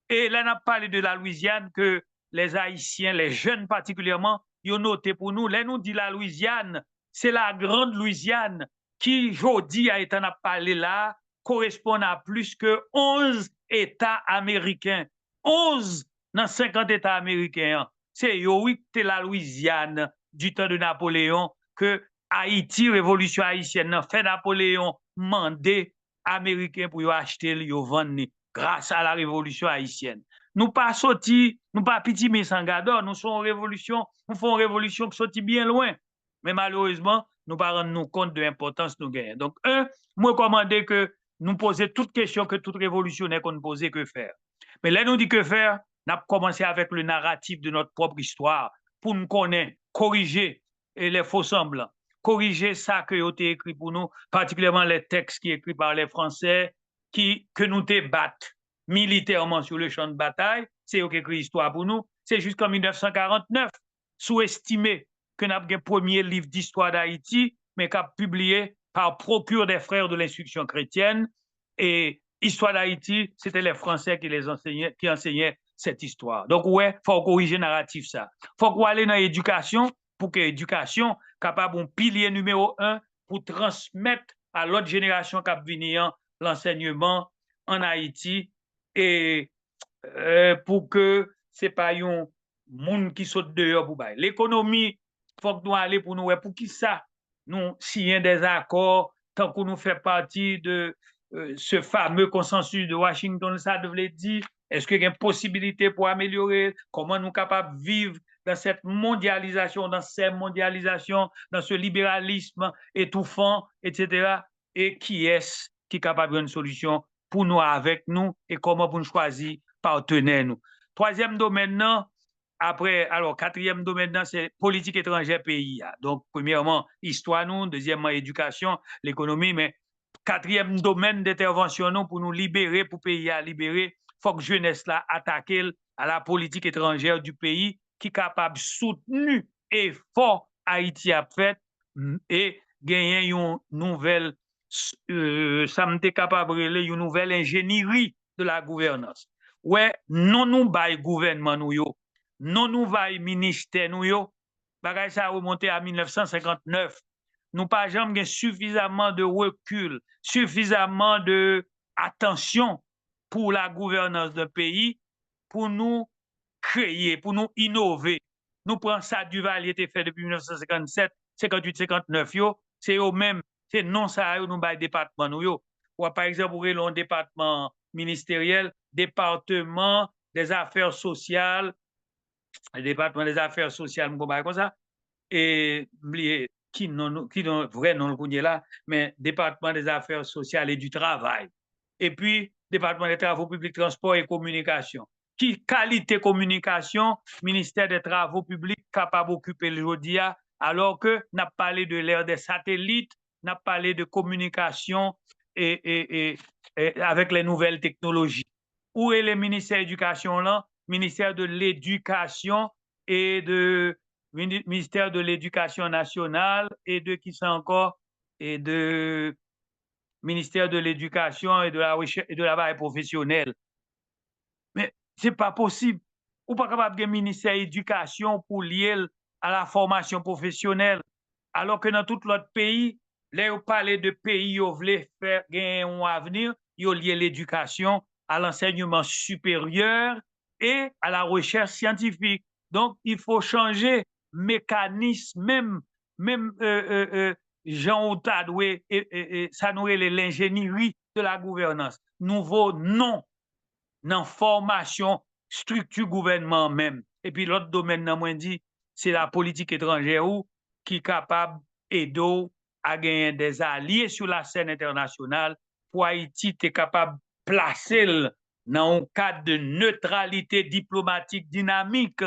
Et là, on a parlé de la Louisiane que les Haïtiens, les jeunes particulièrement, ils ont noté pour nous. Là, nous dit la Louisiane, c'est la grande Louisiane qui, aujourd'hui, a été parlé là, correspond à plus que 11 États américains. 11 dans 50 États américains. C'est oui, c'est la Louisiane du temps de Napoléon que Haïti, révolution haïtienne, fait Napoléon mandé américain pour acheter, vendre grâce à la révolution haïtienne. Nous pas sorti, nous pas petit mais sans gador, nous faisons une révolution qui sorti bien loin. Mais malheureusement, nous pas rendre nous compte de l'importance nous gagnons. Donc, moi recommandé que nous poser toutes questions que tout révolutionnaire qu'on posait que faire. Mais là, nous dit que faire, nous avons commencé avec le narratif de notre propre histoire pour nous connaître, corriger les faux semblants, corriger ça que vous avez écrit pour nous, particulièrement les textes qui sont écrits par les Français, que nous débattons militairement sur le champ de bataille, c'est eux qui écrit l'histoire pour nous, c'est jusqu'en 1949, sous-estimé que nous avons le premier livre d'histoire d'Haïti, mais qu'a publié par procure des frères de l'instruction chrétienne, et Histoire d'Haïti, c'était les Français qui enseignaient cette histoire. Donc, ouais, il faut corriger le narratif ça. Il faut qu'on aille dans l'éducation pour que l'éducation capable un pilier numéro 1 pour transmettre à l'autre génération qui venir l'enseignement en Haïti et pour que ce n'est pas un monde qui saute dehors pour bailler. L'économie, il faut que nous allions pour nous, pour qui ça? Nous signons des accords tant que nous faisons partie de ce fameux consensus de Washington, ça devait dire, est-ce qu'il y a une possibilité pour améliorer? Comment nous sommes capables de vivre dans cette mondialisation, dans ce libéralisme étouffant, etc. Et qui est-ce qui est capable d'une solution pour nous, avec nous, et comment pour nous choisir partenaires nous. Troisième domaine, non, après, alors, quatrième domaine, c'est politique étrangère pays. Donc, premièrement, histoire, nous, deuxièmement, éducation, l'économie, mais quatrième domaine d'intervention, nous, pour nous libérer, pour pays à libérer, il faut que jeunesse là attaque à la politique étrangère du pays qui est capable de soutenir et fort Haïti a fait et gagner une nouvelle, ça m'était capable de une nouvelle ingénierie de la gouvernance. Ouais, non nous bail gouvernement nous yo, non nous bail ministère nous yo, bagay ça a remonté à 1959. Nous pas jamais suffisamment de recul, suffisamment de attention pour la gouvernance d'un pays, pour nous créer, pour nous innover. Nous prenons ça du Val, était fait depuis 1957, 58, 59, c'est eux même, c'est non ça, nous bail département nous yo. Ou par exemple, un département ministériel, département des affaires sociales, le département des affaires sociales, comme ça, et qui non vrai non le connaît là, mais département des affaires sociales et du travail. Et puis, département des travaux publics, transport et communication. Qui qualité communication, ministère des travaux publics capable d'occuper le jour alors que n'a parlé de l'ère des satellites, n'a parlé de communication et avec les nouvelles technologies. Où est le ministère de l'éducation là? Ministère de l'éducation et de ministère de l'Éducation nationale et de qui c'est encore et de ministère de l'Éducation et de la recherche et de la veille professionnelle. Mais c'est pas possible. Ou pas capable de ministère de l'Éducation pour lier à la formation professionnelle, alors que dans tout l'autre pays, là vous parlez de pays où vous voulez faire gagner un avenir, vous liez l'éducation à l'enseignement supérieur et à la recherche scientifique. Donc, il faut changer mécanisme, même Jean Outadoué, ça nous est l'ingénierie de la gouvernance. Nouveau nom dans formation, structure gouvernement même. Et puis l'autre domaine, c'est la politique étrangère qui est capable d'aider à gagner des alliés sur la scène internationale pour Haïti est capable de placer dans un cadre de neutralité diplomatique dynamique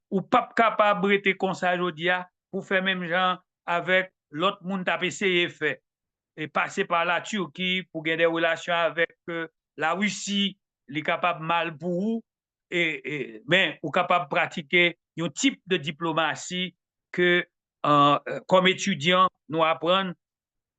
ou pas capable d'être comme ça aujourd'hui pour faire même genre avec l'autre monde qui a essayé de faire et passer par la Turquie pour gagner des relations avec la Russie, les capable mal pour vous, mais ou capable de pratiquer un type de diplomatie que comme étudiants, nous apprendre,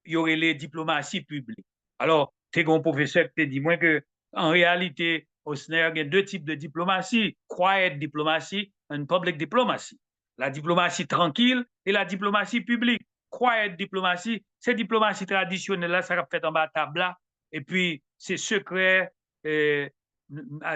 il y aurait les diplomaties publiques. Alors, c'est un professeur qui te dit, moi, que en réalité, au SNER, il y a deux types de diplomatie, quiet diplomacy and public diplomacy. La diplomatie tranquille et la diplomatie publique. Quiet diplomatie, c'est diplomatie traditionnelle, là, ça va fait en bas table là, et puis c'est secret,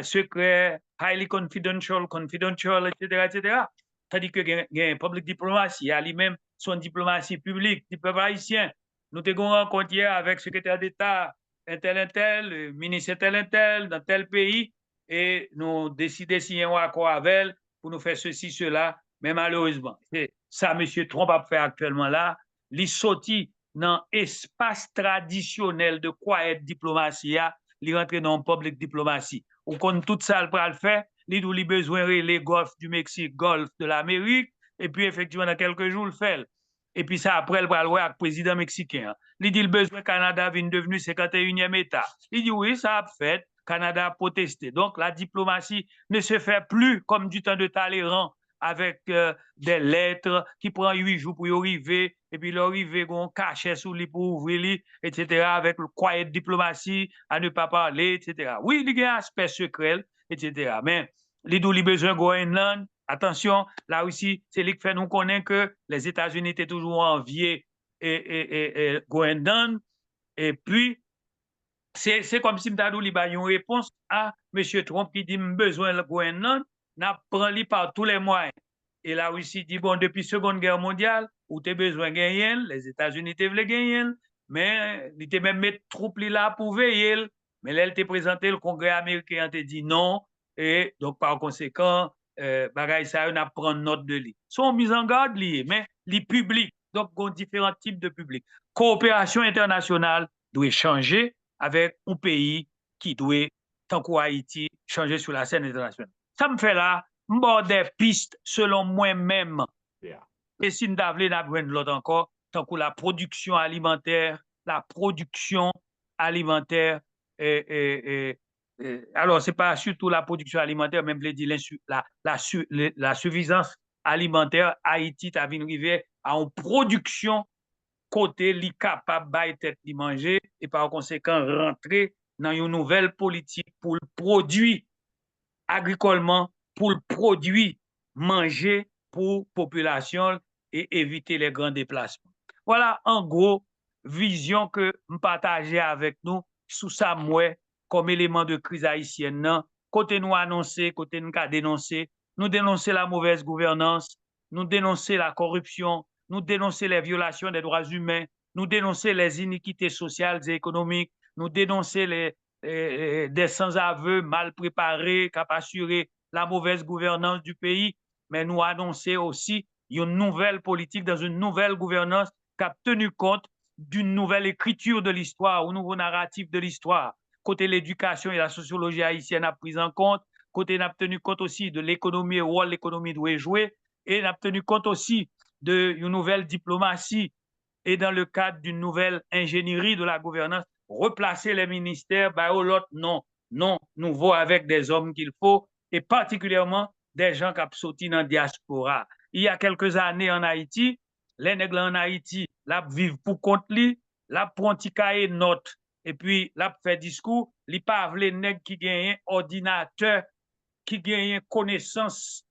secret, highly confidential, confidential, etc., etc. Tandis que il y a une public diplomatie, il y a lui-même son diplomatie publique, du peuple haïtien. Nous avons rencontré avec le secrétaire d'État, un tel, le ministre tel, dans tel pays, et nous décidons de signer un accord avec elle pour nous faire ceci, cela. Mais malheureusement, c'est ça, M. Trump a fait actuellement là, il sorti dans l'espace traditionnel de quoi être diplomatie, il rentre dans la public diplomatie. Ou quand tout ça, le fait, il a besoin les golfs du Mexique, golf de l'Amérique, et puis effectivement, dans quelques jours, le fait. Et puis ça, après, le bras avec le président mexicain. Il dit le besoin Canada vient devenu 51e État. Il dit oui, ça a fait. Canada a protesté. Donc la diplomatie ne se fait plus comme du temps de Talleyrand avec des lettres qui prend 8 jours pour y arriver. Et puis l'arrivée, on cachait sous lui pour ouvrir, etc. Avec le quiet diplomatie, à ne pas parler, etc. Oui, il y a un aspect secret, etc. Mais il dit il besoin de Groenland. Attention, là aussi, c'est lui qui fait nous connaître que les États-Unis étaient toujours enviés et Groenland. Et puis, c'est comme si m'ta dit une réponse à M. Trump qui dit besoin de Groenland, n'a pris par tous les moyens. Et la Russie dit bon, depuis la Seconde Guerre mondiale, où tu as besoin de gagner, les États-Unis te veulent gagner, mais ils te même mettre troupes là pour veiller. Mais là, elle t'a présenté, le Congrès américain te dit non. Et donc, par conséquent, bagay ça, on a prendre note de lui. Sont mis en garde liés, mais les publics. Donc, il y a différents types de publics. Coopération internationale doit changer avec un pays qui doit, tant qu'Haïti, changer sur la scène internationale. Ça me fait là, des pistes selon moi-même. Yeah. Et si nous avons l'autre encore, tant que la production alimentaire, alors, ce n'est pas surtout la production alimentaire, même la suffisance alimentaire, Haïti a arrivé à une production côté li capable de tête de manger et par conséquent rentrer dans une nouvelle politique pour le produit agricolement, pour le produit manger pour population et éviter les grands déplacements. Voilà en gros vision que je partageais avec nous sous ça moi comme élément de crise haïtienne. Côté nous annoncer, côté nous dénoncer, nous dénoncer la mauvaise gouvernance, nous dénoncer la corruption, nous dénoncer les violations des droits humains, nous dénoncer les iniquités sociales et économiques, nous dénoncer des sans-aveux mal préparés qui ont assuré la mauvaise gouvernance du pays, mais nous annoncer aussi une nouvelle politique dans une nouvelle gouvernance qui a tenu compte d'une nouvelle écriture de l'histoire, un nouveau narratif de l'histoire. Côté l'éducation et la sociologie haïtienne a pris en compte, côté n'a tenu compte aussi de l'économie et le rôle l'économie doit jouer, et n'a tenu compte aussi d'une nouvelle diplomatie et dans le cadre d'une nouvelle ingénierie de la gouvernance, replacer les ministères, bah, l'autre, non, nouveau avec des hommes qu'il faut, et particulièrement des gens qui ont sorti dans la diaspora. Il y a quelques années en Haïti, les nègres en Haïti, là, vivent pour compte li, là, prend cahier note, et puis là, fait discours, li pas les nègres qui gagnent ordinateur, qui gagnent connaissance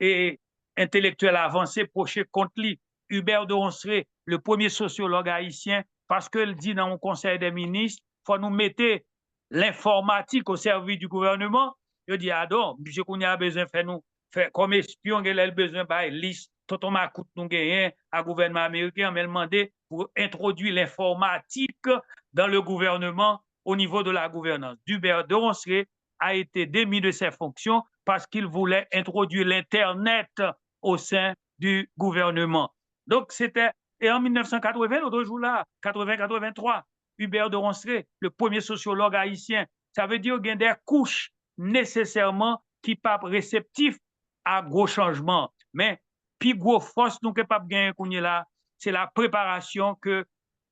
et intellectuelle avancée, proche contre lui. Hubert de Ronceret, le premier sociologue haïtien, parce qu'il dit dans le Conseil des ministres, il faut nous mettre l'informatique au service du gouvernement. Il dit, ah donc, M. Kounia a besoin de faire nous, comme espion, il a besoin de liste, tout on m'a coûté nous gagner à gouvernement américain, mais demandé pour introduire l'informatique dans le gouvernement au niveau de la gouvernance. Hubert de Ronceret a été démis de ses fonctions parce qu'il voulait introduire l'Internet au sein du gouvernement. Donc, c'était, et en 1980, l'autre jour là, 80-83, Hubert de Ronceret, le premier sociologue haïtien, ça veut dire qu'il y a des couches nécessairement qui ne sont pas réceptifs à gros changements. Mais, puis gros force nous capable de gagner là, c'est la préparation que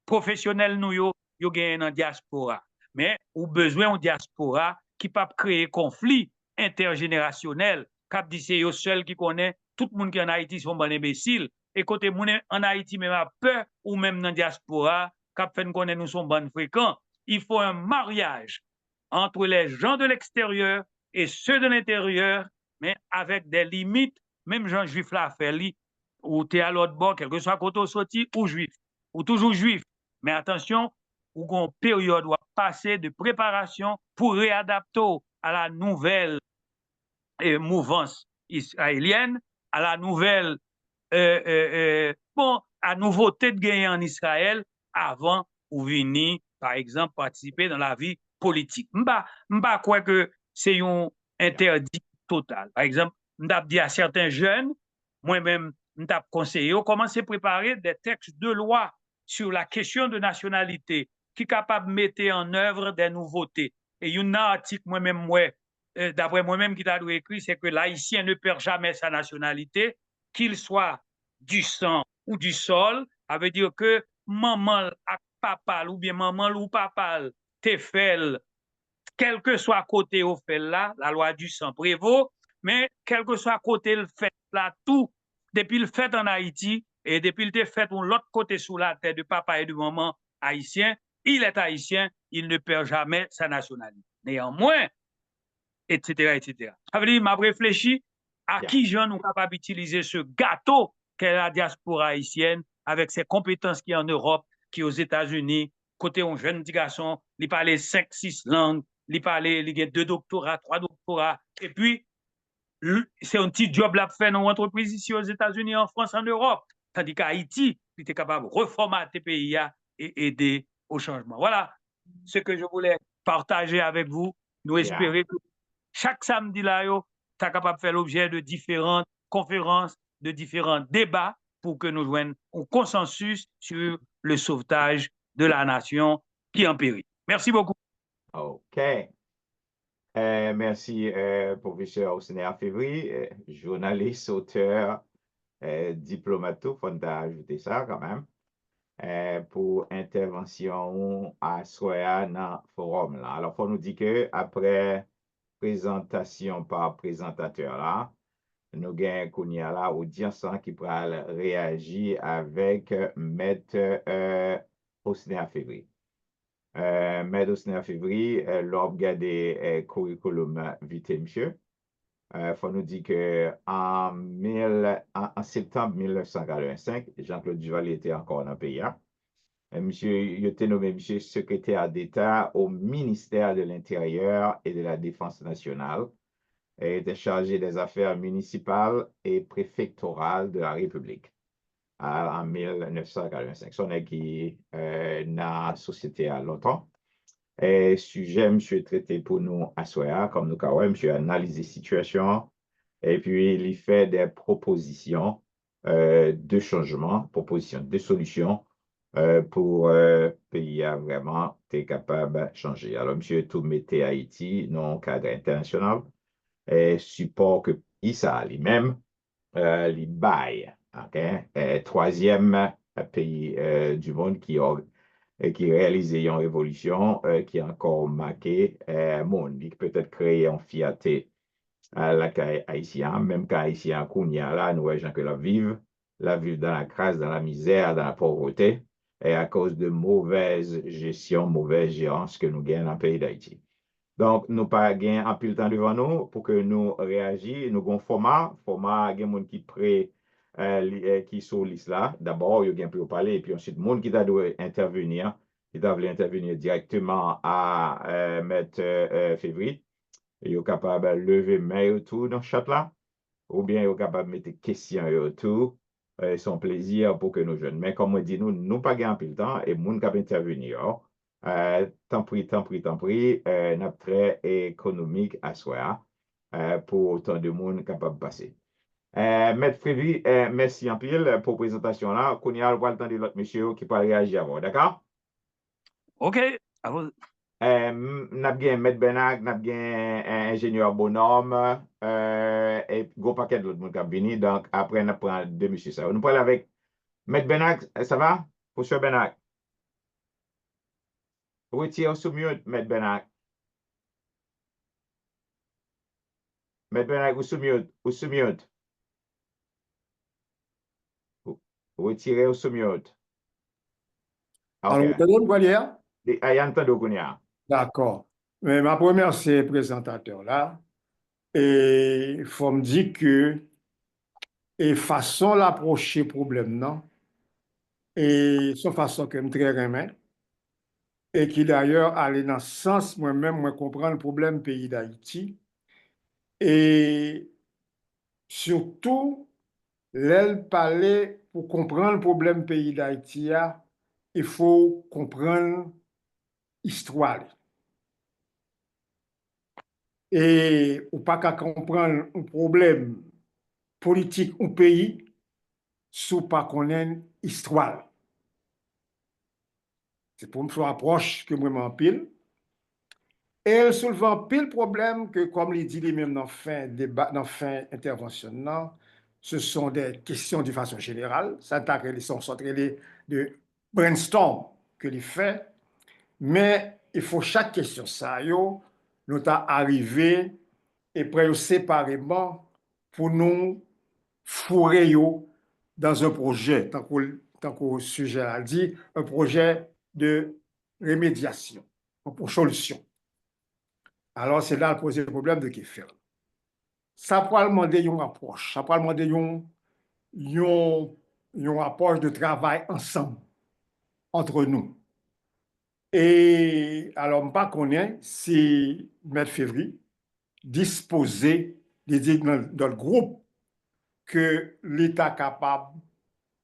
professionnels nous yo gagnent dans la diaspora. Mais, ou besoin de diaspora qui peut créer conflit intergénérationnel. Cap dit c'est eux seuls qui connaissent, tout le monde qui est en Haïti sont bon imbéciles. et côté moun en Haïti même a peur ou même dans diaspora cap fait connaître nous son bon fréquent, il faut un mariage entre les gens de l'extérieur et ceux de l'intérieur, mais avec des limites. Même gens juifs là fait li, ou tu es à l'autre bord, quel que soit côté sorti, ou juif, ou toujours juif. Mais attention, ou une période doit passer de préparation pour réadapter à la nouvelle mouvance israélienne, à la nouvelle à nouveauté de gagner en Israël avant ou venir, par exemple, participer dans la vie politique. M'ba crois que c'est un interdit total. Par exemple, m't'a dit à certains jeunes, moi-même, m't'a conseillé, commencer à préparer des textes de loi sur la question de nationalité qui est capable de mettre en œuvre des nouveautés. Et il y a un article, moi-même, d'après moi-même, qui t'a écrit, c'est que l'haïtien ne perd jamais sa nationalité, qu'il soit du sang ou du sol, ça veut dire que maman ak papa ou bien maman ou papa te fait, quel que soit côté au fait là, la loi du sang prévaut, mais quel que soit côté le fait là, tout, depuis le fait en Haïti et depuis le fait de l'autre côté sous la tête de papa et de maman haïtien, il est haïtien, il ne perd jamais sa nationalité. Néanmoins, etc., etc. Ça veut dire, m'a réfléchi à Yeah. qui gens nous capables d'utiliser ce gâteau qu'est la diaspora haïtienne avec ses compétences qui est en Europe, qui est aux États-Unis, côté un jeune petit garçon, il parle 5, 6 langues, il parle, il a 2 doctorats, 3 doctorats, et puis, c'est un petit job là fait dans l'entreprise ici aux États-Unis, en France, en Europe. Tandis qu'Haïti, il était capable de reformater le pays et aider au changement. Voilà ce que je voulais partager avec vous. Nous espérons que chaque samedi là, tu es capable de faire l'objet de différentes conférences, de différents débats pour que nous joignions un consensus sur le sauvetage de la nation qui est en péril. Merci beaucoup. OK. Merci, professeur Osner Févry, journaliste, auteur, diplomate, il faut ajouter ça quand même, pour intervention à Soya dans le forum là. Alors, il faut nous dire que après présentation par présentateur là, nous avons Kounia là, audience qui pourra réagir avec Maître Osner Févry. Maître Osner Févry, l'a regardé curriculum vitae, monsieur. Faut nous dire que en septembre 1985, Jean-Claude Duvalier était encore dans le pays. Monsieur, il était nommé monsieur secrétaire d'État au ministère de l'Intérieur et de la Défense nationale et était chargé des affaires municipales et préfectorales de la République en 1985. Son est qui dans la société à longtemps. Et sujet, monsieur traité pour nous à Soya, comme nous avons, monsieur analyse la situation et puis il fait des propositions de changement, propositions de solutions pour le pays à vraiment être capable de changer. Alors, monsieur, tout mettait Haïti dans le cadre international et support que ISA lui-même, les bail, troisième pays du monde qui réalise une révolution qui a encore marqué le monde, qui peut-être créé en fierté à la haïtien, même quand haïtien Kounia là, nous voyons que la vivent dans la crasse, dans la misère, dans la pauvreté, et à cause de mauvaise gestion, mauvaise gérance que nous gagnons dans le pays d'Haïti. Donc, nous pas gain un peu de temps devant nous pour que nous réagissions. Nous avons un format, il y a des gens qui prêt, qui sont liste là. D'abord, il y a un peu parler, et puis ensuite, les gens qui doivent intervenir, qui doivent intervenir directement à Maître Févry. Ils sont capables de lever main autour dans le chat là, ou bien ils sont capables de mettre des questions autour. C'est un plaisir pour que nous jeunes. Mais comme on dit, nous n'avons pas gagné un peu de temps et les gens qui peuvent intervenir. Tant pis, notre trait économique à soi pour autant de monde capable de passer. Maître Frévi, merci en pile pour la présentation là. Qu'on y a le temps de l'autre monsieur qui peut réagir avant, d'accord? OK. À vous. Nous avons Maître Benag, nous avons ingénieur Bonhomme et gros paquet de l'autre monde qui a venu. Donc après, nous prenons deux monsieur ça. Nous parlons avec Maître Benag, ça va? Monsieur Benag? Retire sous mute, Maître Benag. Maître Benag, ou sous mute, ou sous mute. Retiré au sommiot. Alors, vous OK. entendez, Moualière? Ayan tando kounya. D'accord. Mais ma première, c'est présentateur là. Et il faut me dire que, et façon l'approcher problème, non? Et son façon que me très remet, et qui d'ailleurs allait dans ce sens, moi-même, moi comprendre le problème pays d'Haïti. Et surtout, l'aile parler pour comprendre le problème pays d'Haïti, il faut comprendre l'histoire. Et ou pas qu'à comprendre un problème politique au pays sous pas connaître histoire. C'est pour me faire approche que moi m'en pile. Et elle soulève un pile problème que, comme il dit lui-même dans fin débat, dans fin intervention, non, ce sont des questions de façon générale. Ça sont de brainstorm que il fait, mais il faut chaque question ça, yo, nous arriver et prendre séparément pour nous fourrer yo dans un projet, tant qu'au sujet a dit, un projet de remédiation, pour solution. Alors, c'est là le poser le problème de qui faire. Ça peut demander une approche, ça peut demander une approche de travail ensemble, entre nous. Et alors, je ne sais pas si M. Février disposé de dire dans le groupe que l'État est capable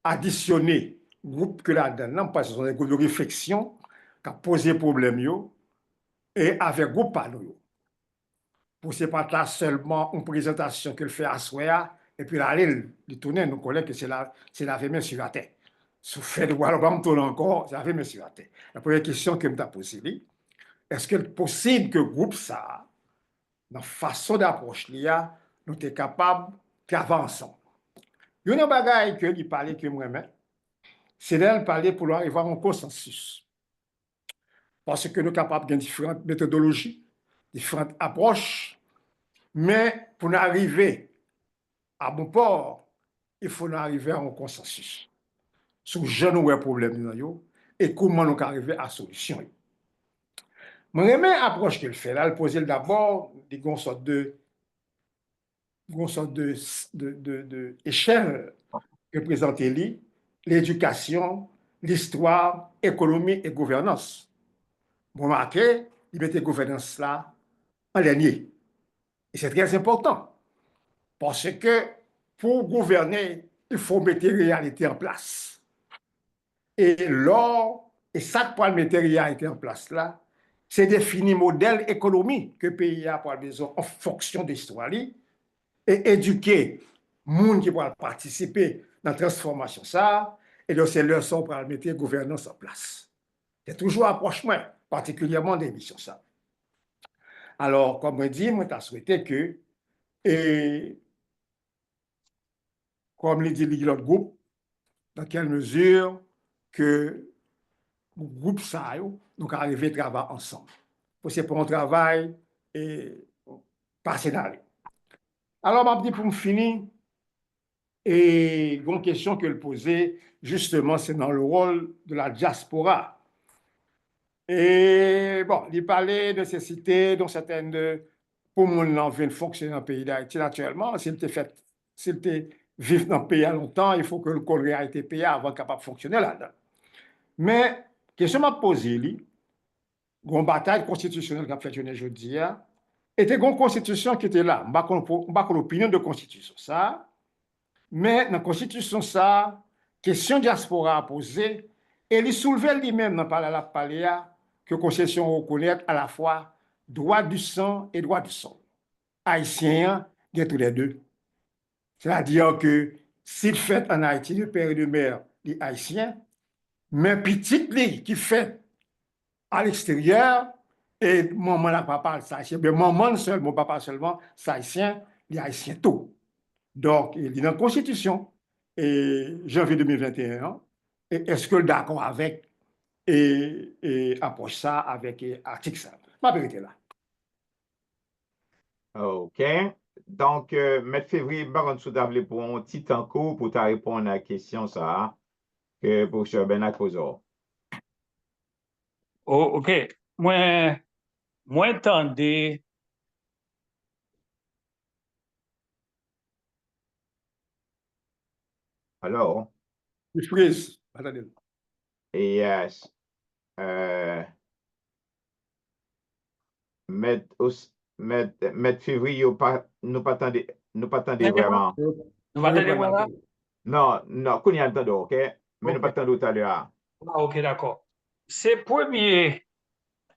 d'additionner groupe que là-dedans, parce que ce sont des groupes de réflexion qui ont posé problème et avec groupe par nous. Pour ce pas là seulement une présentation qu'il fait à soi et puis là, il tourne, nous connaissons que c'est la main sur la tête. Sous fait de voir, on tourne encore, c'est la main sur la tête. La première question que je me posée, est-ce que c'est possible que le groupe, ça, dans la façon d'approche, nous sommes capables de travailler ensemble? Il y a une bagaille que il parlait que moi c'est d'elle parler pour arriver à un consensus. Parce que nous sommes capables de différentes méthodologies, différentes approches, mais pour nous arriver à bon port, il faut arriver à un consensus sur le problème et comment nous arriver à la solution. Moi, j'aime l'approche qu'elle fait là, elle pose d'abord des sortes de échelle que présente l'éducation, l'histoire, l'économie et gouvernance. Vous remarquez, il mettait gouvernance là en dernier. Et c'est très important parce que pour gouverner, il faut mettre la réalité en place. Et ça pour mettre la réalité en place là, c'est définir modèle économique que le pays a pour besoin en fonction de l'histoire et éduquer les gens qui vont participer dans la transformation ça, et donc c'est leur son pour mettre la gouvernance en place. C'est toujours un approchement, particulièrement des missions ça. Alors, comme je dis, moi, je souhaité que, et comme le dit l'autre groupe, dans quelle mesure que le groupe ça, donc arriver à travailler ensemble. C'est pour un travail et passer dans. Alors, je dis pour me finir, et une question qu'elle posait, justement, c'est dans le rôle de la diaspora. Et bon, il parlait de nécessité, dont certaines pour mon envie de fonctionner dans le pays d'Haïti, naturellement, s'il était vivre dans le pays à longtemps, il faut que le code a été payé avant capable de fonctionner là-dedans. Mais, question m'a posée, une bataille constitutionnelle qui a fait aujourd'hui, était une constitution qui était là. Je n'ai pas l'opinion de constitution ça, mais dans la constitution ça, question diaspora a posé, et il soulevait lui-même dans la paléa que la constitution reconnaît à la fois droit du sang et droit du sol. Haïtiens, il y a tous les deux. C'est-à-dire que s'il fait en Haïti, le père et le mère, les Haïtiens, mais petit qui fait à l'extérieur, et maman n'a pas parlé ça, mais maman seul, mon papa seulement, c'est Haïtien, les Haïtiens tout. Donc, il dit dans la Constitution, et janvier 2021, est-ce que d'accord avec et approche ça avec article ça? Ma vérité là. OK. Donc, M. Février, par contre, pour un petit temps court pour te répondre à la question, ça. que professeur Bernard Kozo. Oh, OK. Moi, attendez. Alors, You freeze. Attendez. yes, Maître Février, nous pas attendez vraiment. Nous va attendre moi là? Non, non, qu'on y a entendu, OK? Mais nous OK. pas attendre tout à l'heure. Ah, OK, d'accord. C'est première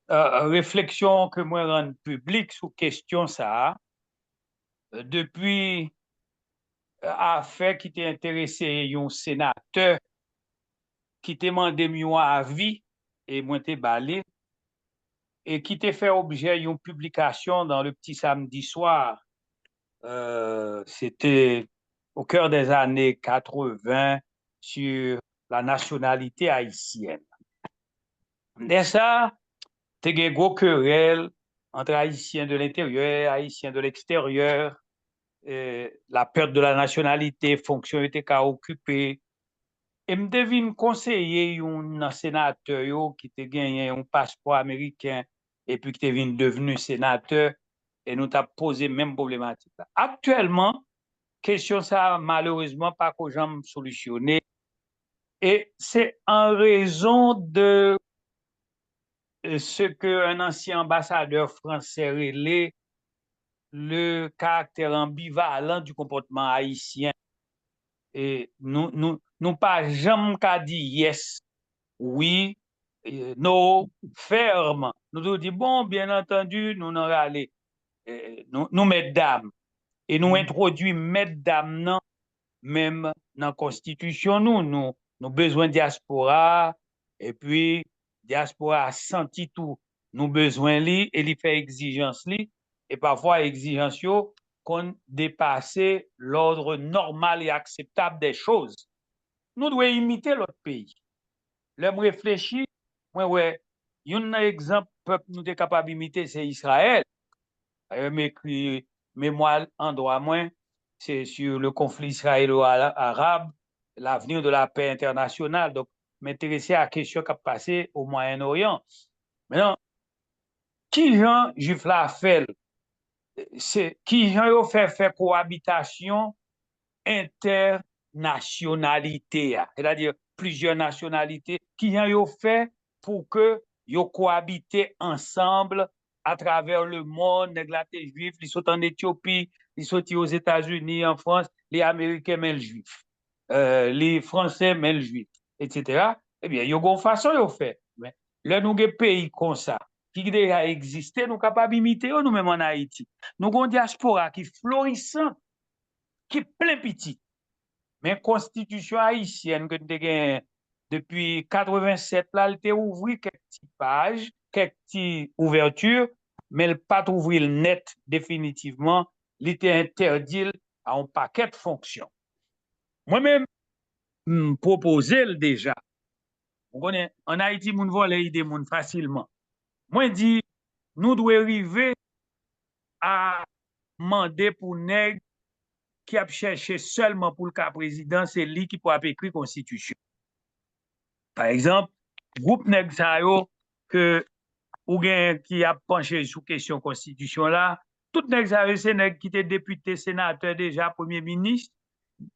réflexion que moi rends publique sur question ça, depuis affaire qui t'est intéressé un sénateur qui t'a demandé un avis et moi t'ai balé et qui t'a fait objet d'une publication dans le petit samedi soir. C'était au cœur des années 80 sur la nationalité haïtienne. Dès ça, tu as eu gros querelle entre Haïtiens de l'intérieur, Haïtiens de l'extérieur, la perte de la nationalité, fonction était qu'à occuper. Et me devine conseiller un sénateur qui a gagné un passeport américain et puis qui est devenu sénateur et nous t'a posé même problématique. Actuellement, question ça malheureusement pas que j'aime solutionner et c'est en raison de ce qu'un ancien ambassadeur français relait le caractère ambivalent du comportement haïtien. Et nous pas jamais qu'à dire yes, oui, non, ferme. Nous devons dire, bon, bien entendu, nous n'en aller, nous mesdames, et nous introduisons mesdames, non, même dans la Constitution, nous besoin de diaspora, et puis diaspora a senti tout, nous besoin li, et li fait exigence li, et parfois exigence yo qu'on dépasse l'ordre normal et acceptable des choses. Nous devons imiter l'autre pays. L'homme réfléchit, ouais, un exemple peuple nous est capable d'imiter, c'est Israël. M'écrit mémoire en droit moins, c'est sur le conflit israélo-arabe, l'avenir de la paix internationale. Donc, m'intéresser à la question qui a passé au Moyen-Orient. Maintenant, qui Jean Juif la fait? C'est qui Jean fait cohabitation internationalité, c'est-à-dire plusieurs nationalités, qui Jean fait pour que yo cohabiter ensemble à travers le monde. Les juifs, ils sont en Éthiopie, ils sont aux États-Unis, en France, les Américains mais le juif, les Français mais le juif, etc. Eh bien, il y a une façon de faire. Mais là, nous avons un pays comme ça, qui déjà existé, nous sommes capables d'imiter nous-mêmes en Haïti. Nous avons une diaspora qui est florissante, qui est plein petit. Mais la constitution haïtienne que nous avons depuis 87, là, elle a ouvert quelques petites pages, quelques petites ouvertures, mais elle n'a pas ouvert le net définitivement. Elle était interdit à un paquet de fonctions. Moi-même, proposé déjà. On connaît, en Haïti, on voit les idées facilement. Moi, je dis, nous devons arriver à demander pour nègres qui a cherché seulement pour le cas président, c'est lui qui peut écrire constitution. Par exemple, groupe nèg sa yo que ou gen qui a penché sur question constitution là, tout nèg sa yo c'est nèg qui était député, sénateur déjà, premier ministre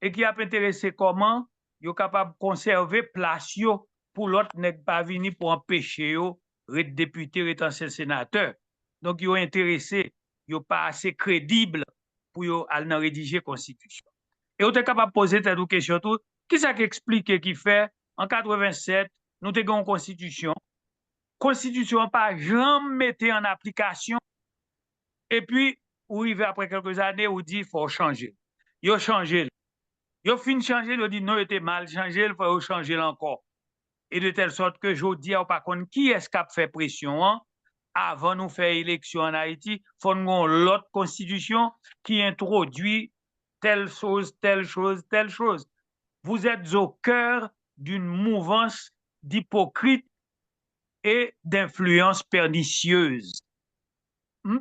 et qui a intéressé comment yo capable conserver place yo pour l'autre nèg pas venir pour empêcher yo être député, être ancien sénateur. Donc yo intéressé, yo pas assez crédible pour yo al nan rédiger constitution. Et on est capable de poser cette question tout, qui ça qui explique qui fait en 87 nous avons une constitution. Constitution pas jamais mettre en application. Et puis, ou arrive après quelques années, ou dit il faut changer. Yo changé. Yo fin changer, yo dit non, était mal changé, il faut changer encore. Et de telle sorte que je dis par contre qui est-ce qui a fait pression hein? Avant nous faire élection en Haïti, faut nous l'autre constitution qui introduit telle chose, telle chose, telle chose. Vous êtes au cœur d'une mouvance d'hypocrites et d'influences pernicieuses.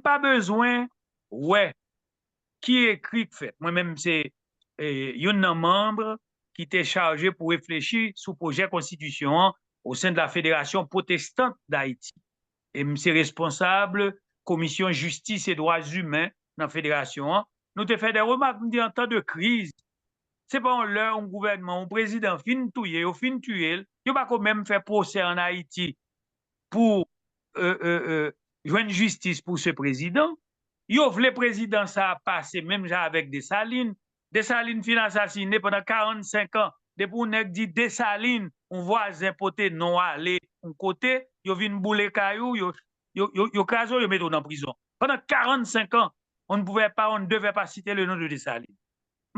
Pas besoin, ouais, qui écrit fait. Moi-même, c'est un membre qui était chargé pour réfléchir sur le projet constitution au sein de la Fédération protestante d'Haïti. Et je responsable commission justice et droits humains dans la fédération. Nous te fait des remarques, nous dit en temps de crise, c'est pas un gouvernement, un président fin tuer, ou fin tuer, il pas quand même faire procès en Haïti pour joindre justice pour ce président. Yo vle président ça passer même avec Dessalines. Dessalines fin assassiné pendant 45 ans. Depuis on a dit Dessalines, on voisin poté non aller un côté, yo vinn boule caillou, yo kazo, yo met en prison. Pendant 45 ans, on ne devait pas citer le nom de Dessalines.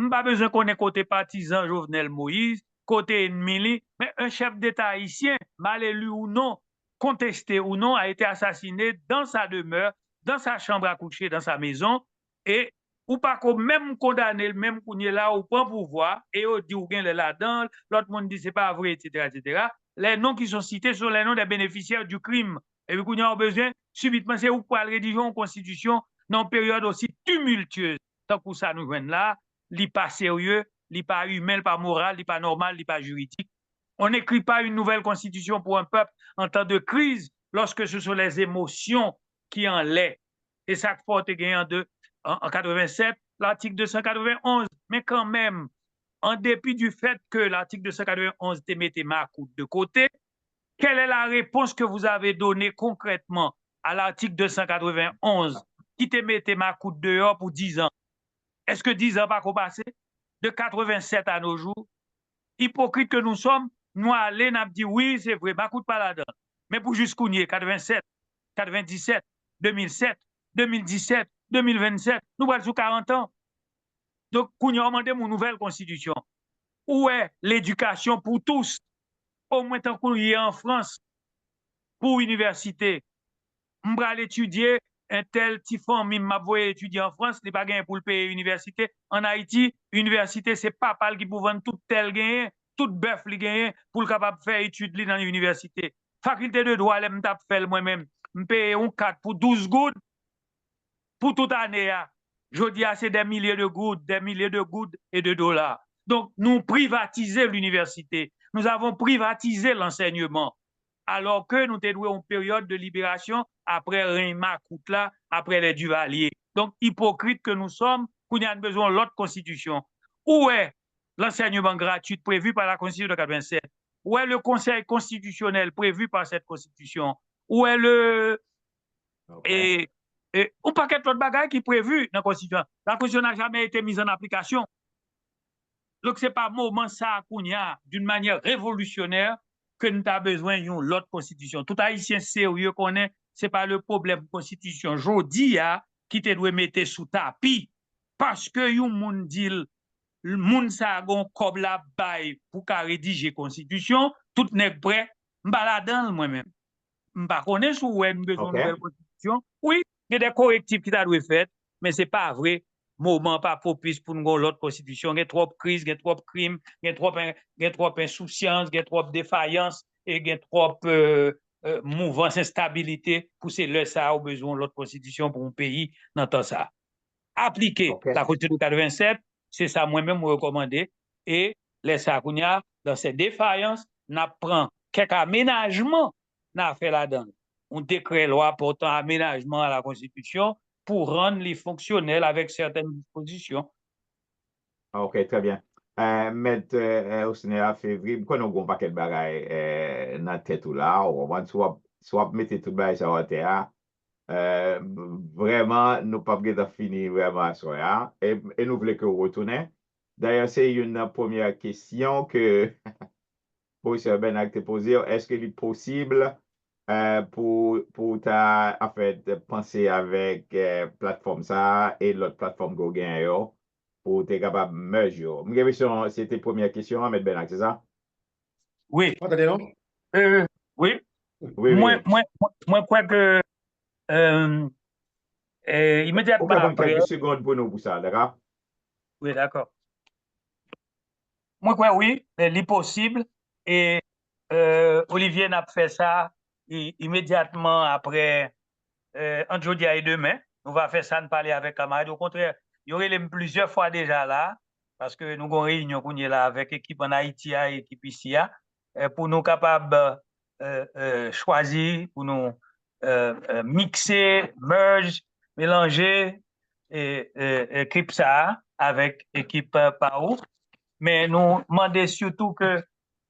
Pas besoin qu'on ait côté partisan Jovenel Moïse, côté ennemi, mais un chef d'État haïtien, mal élu ou non, contesté ou non, a été assassiné dans sa demeure, dans sa chambre à coucher, dans sa maison, et ou pas qu'on même condamné, le même qu'on est là, ou prend pouvoir, et on dit ou bien là-dedans, l'autre monde dit c'est pas vrai, etc., etc. Les noms qui sont cités sont les noms des bénéficiaires du crime. Et puis qu'on a besoin, subitement, c'est où pour rédiger une constitution dans une période aussi tumultueuse. Tant que ça nous joigne là, li pas sérieux, li pas humain, li pas moral, li pas normal, li pas juridique. On n'écrit pas une nouvelle constitution pour un peuple en temps de crise lorsque ce sont les émotions qui en l'aient. Et ça porte gagné en 87, l'article 291. Mais quand même, en dépit du fait que l'article 291 te mette ma coute de côté, quelle est la réponse que vous avez donnée concrètement à l'article 291 qui te mette ma coute dehors pour 10 ans? Est-ce que 10 ans pas qu'on passé? De 87 à nos jours, hypocrite que nous sommes, nous allons, nous dit oui, c'est vrai, ma coûte pas là-dedans. Mais pour jusqu'où 87, 97, 2007, 2017, 2027, nous allons sous 40 ans. Donc, nous avons demandé une nouvelle constitution. Où est l'éducation pour tous? Au moins tant qu'on y est en France, pour l'université. On va étudier un tel petit famille m'a voyé étudier en France, il pas gagné pour le payer université. En Haïti, université c'est papa qui pour vendre tout tel gagné, tout bœuf li gagné pour le capable faire études dans l'université. Faculté de droit, je m'tap fait moi-même, me paye un 4 pour 12 gouttes pour toute année. Je dis c'est des milliers de gouttes et de dollars. Donc nous privatisons l'université. Nous avons privatisé l'enseignement. Alors que nous avons une période de libération après Reyma Koutla, après les Duvalier. Donc, hypocrite que nous sommes, qu'on a besoin de l'autre constitution. Où est l'enseignement gratuit prévu par la Constitution de 87? Où est le Conseil constitutionnel prévu par cette Constitution? Où est le... Okay. Et un paquet d'autres bagages qui est prévu dans la Constitution. La Constitution n'a jamais été mise en application. Donc, ce n'est pas moment ça qu'on y a d'une manière révolutionnaire que nous avons besoin d'une autre constitution. Tout haïtien sérieux connaît, ce n'est pas le problème de constitution. Jodi qui te doit mettre sous tapis parce que yon moun dit le moun sa gon kob la bay pour rédiger constitution, tout n'est prêt, m'baladan moi-même. M'pa connaît sou ouais besoin de nouvelle constitution. Oui, il y a des correctifs qui doivent être faits, mais c'est pas vrai. Moment pas propice pour nous l'autre constitution. Il y a trop de crises, il y a trop de crimes, il y a trop d'insouciance, il y a trop de défaillance et il y a trop mouvance, instabilité pour ces le ça au besoin de l'autre constitution pour un pays dans tout ça. Appliquer la constitution de 87, c'est ça moi-même recommandé et les Sakounia dans ces défaillances, n'apprend quelques aménagements n'a fait là-dedans. Un décret loi portant aménagement à la constitution pour rendre les fonctionnels avec certaines dispositions. Ok, très bien. Maître Osnea Février, quand nous avons un paquet de bagages dans la tête ou là, on va soit mettre tout le bagage sur la terre. Vraiment, nous ne pouvons pas finir vraiment ça. Et nous voulons que vous retournez. D'ailleurs, c'est une première question que professeur Benak t'a posée. Est-ce qu'il est possible pour en fait, penser avec plateforme ça et l'autre plateforme que vous gagnez pour être capable de mesurer? C'était la première question, M. Benak, c'est ça? Oui. Oui. Oui. Moi, crois que immédiatement après... quelques secondes pour nous pour ça, d'accord? Oui, d'accord. Moi, crois oui, c'est possible. Et Olivier n'a fait ça immédiatement après, entre jeudi et demain. On va faire ça, nous parler avec camarades. Au contraire, il y aurait plusieurs fois déjà là. parce que nous avons une réunion qu'on est là avec l'équipe en Haïti et l'équipe ici, pour nous capables choisir, pour nous mixer, merge, mélanger équipe ça avec équipe PAO. Mais nous demandons surtout que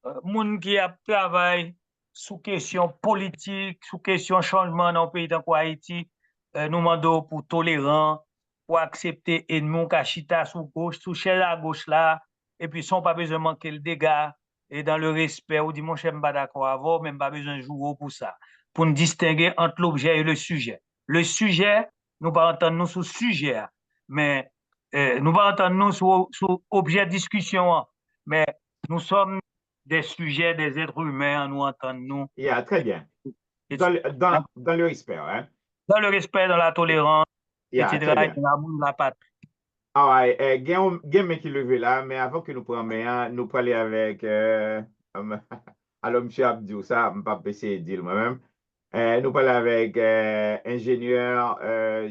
gens qui a travaillé sous question politique, sous question changement dans le pays dans Haïti, nous demandons pour tolérant, pour accepter et nous cachita sous gauche, sous chaise à gauche là, et puis sans pas besoin de manquer le dégât, et dans le respect, ou dit mon cher, pas d'accord avant, même pas besoin de jouer pour ça, pour nous distinguer entre l'objet et le sujet. Le sujet, nous pas entendre nous sous sujet, mais nous pas entendre nous sous objet de discussion, mais nous sommes des sujets, des êtres humains, nous entendre nous. Yeah, très bien. Dans le respect, hein? Dans le respect, dans la tolérance, Yeah, etc., très bien. dans l'amour de la patrie. Ah ouais, gen qui levé là, mais avant que nous prenions, nous parler avec alors M. Abdou, ça, je ne vais pas essayer de dire moi-même. Nous parler avec ingénieur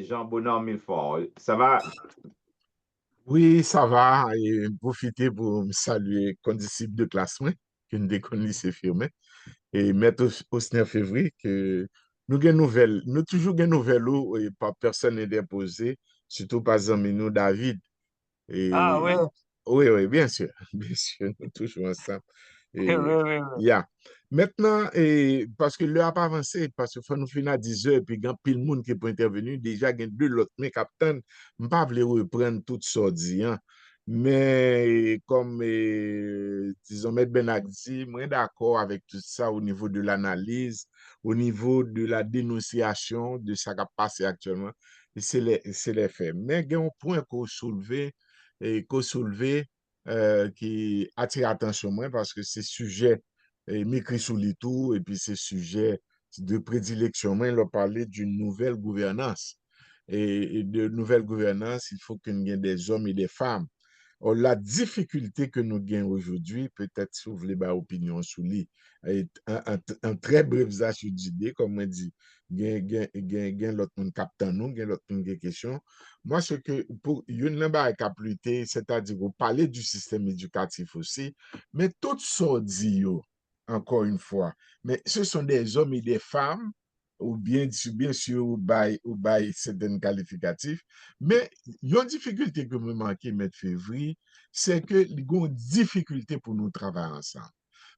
Jean Bonhomme Milfort. Ça va? Oui, ça va. Et profiter pour me saluer comme disciple de classe, moi, que nous déconnons c'est firmé. Et mettre au 9 février que nous avons nouvelle, nous toujours des nouvelles et par personne n'est déposé, surtout par amis nous David. Ah Et oui, oui, bien sûr, bien sûr, nous toujours ensemble. oui, Et, oui. yeah. Maintenant, parce que l'heure a pas avancé, parce que faut nous finir à 10 heures, puis il y a pile monde qui peut intervenir, déjà, il y a deux l'autre, mais capitaine, je ne pas reprendre tout ça dit, hein. Mais comme, disons, M. Benak dit, moi d'accord avec tout ça au niveau de l'analyse, au niveau de la dénonciation de ce qui a passé actuellement, c'est les faits. Mais il y a un point qu'on soulever qui attire attention moi parce que c'est sujet m'écrit sous les tout et puis c'est sujet de prédilection moi il a parlé d'une nouvelle gouvernance et de nouvelle gouvernance il faut qu'il y ait des hommes et des femmes. Or, la difficulté que nous gagnons aujourd'hui, peut-être si vous voulez ma opinion sur lui, est un très bref achat d'idées, comme on dit, gain l'autre monde captant nous, gain l'autre monde question. Moi, ce que pour une lambe capluté, c'est-à-dire vous parlez du système éducatif aussi, mais tout ça dit, encore une fois, mais ce sont des hommes et des femmes, ou bien sûr, ou by certains qualificatifs, mais il y a une difficulté que me manque, M. Février, c'est que il y a une difficulté pour nous travailler ensemble.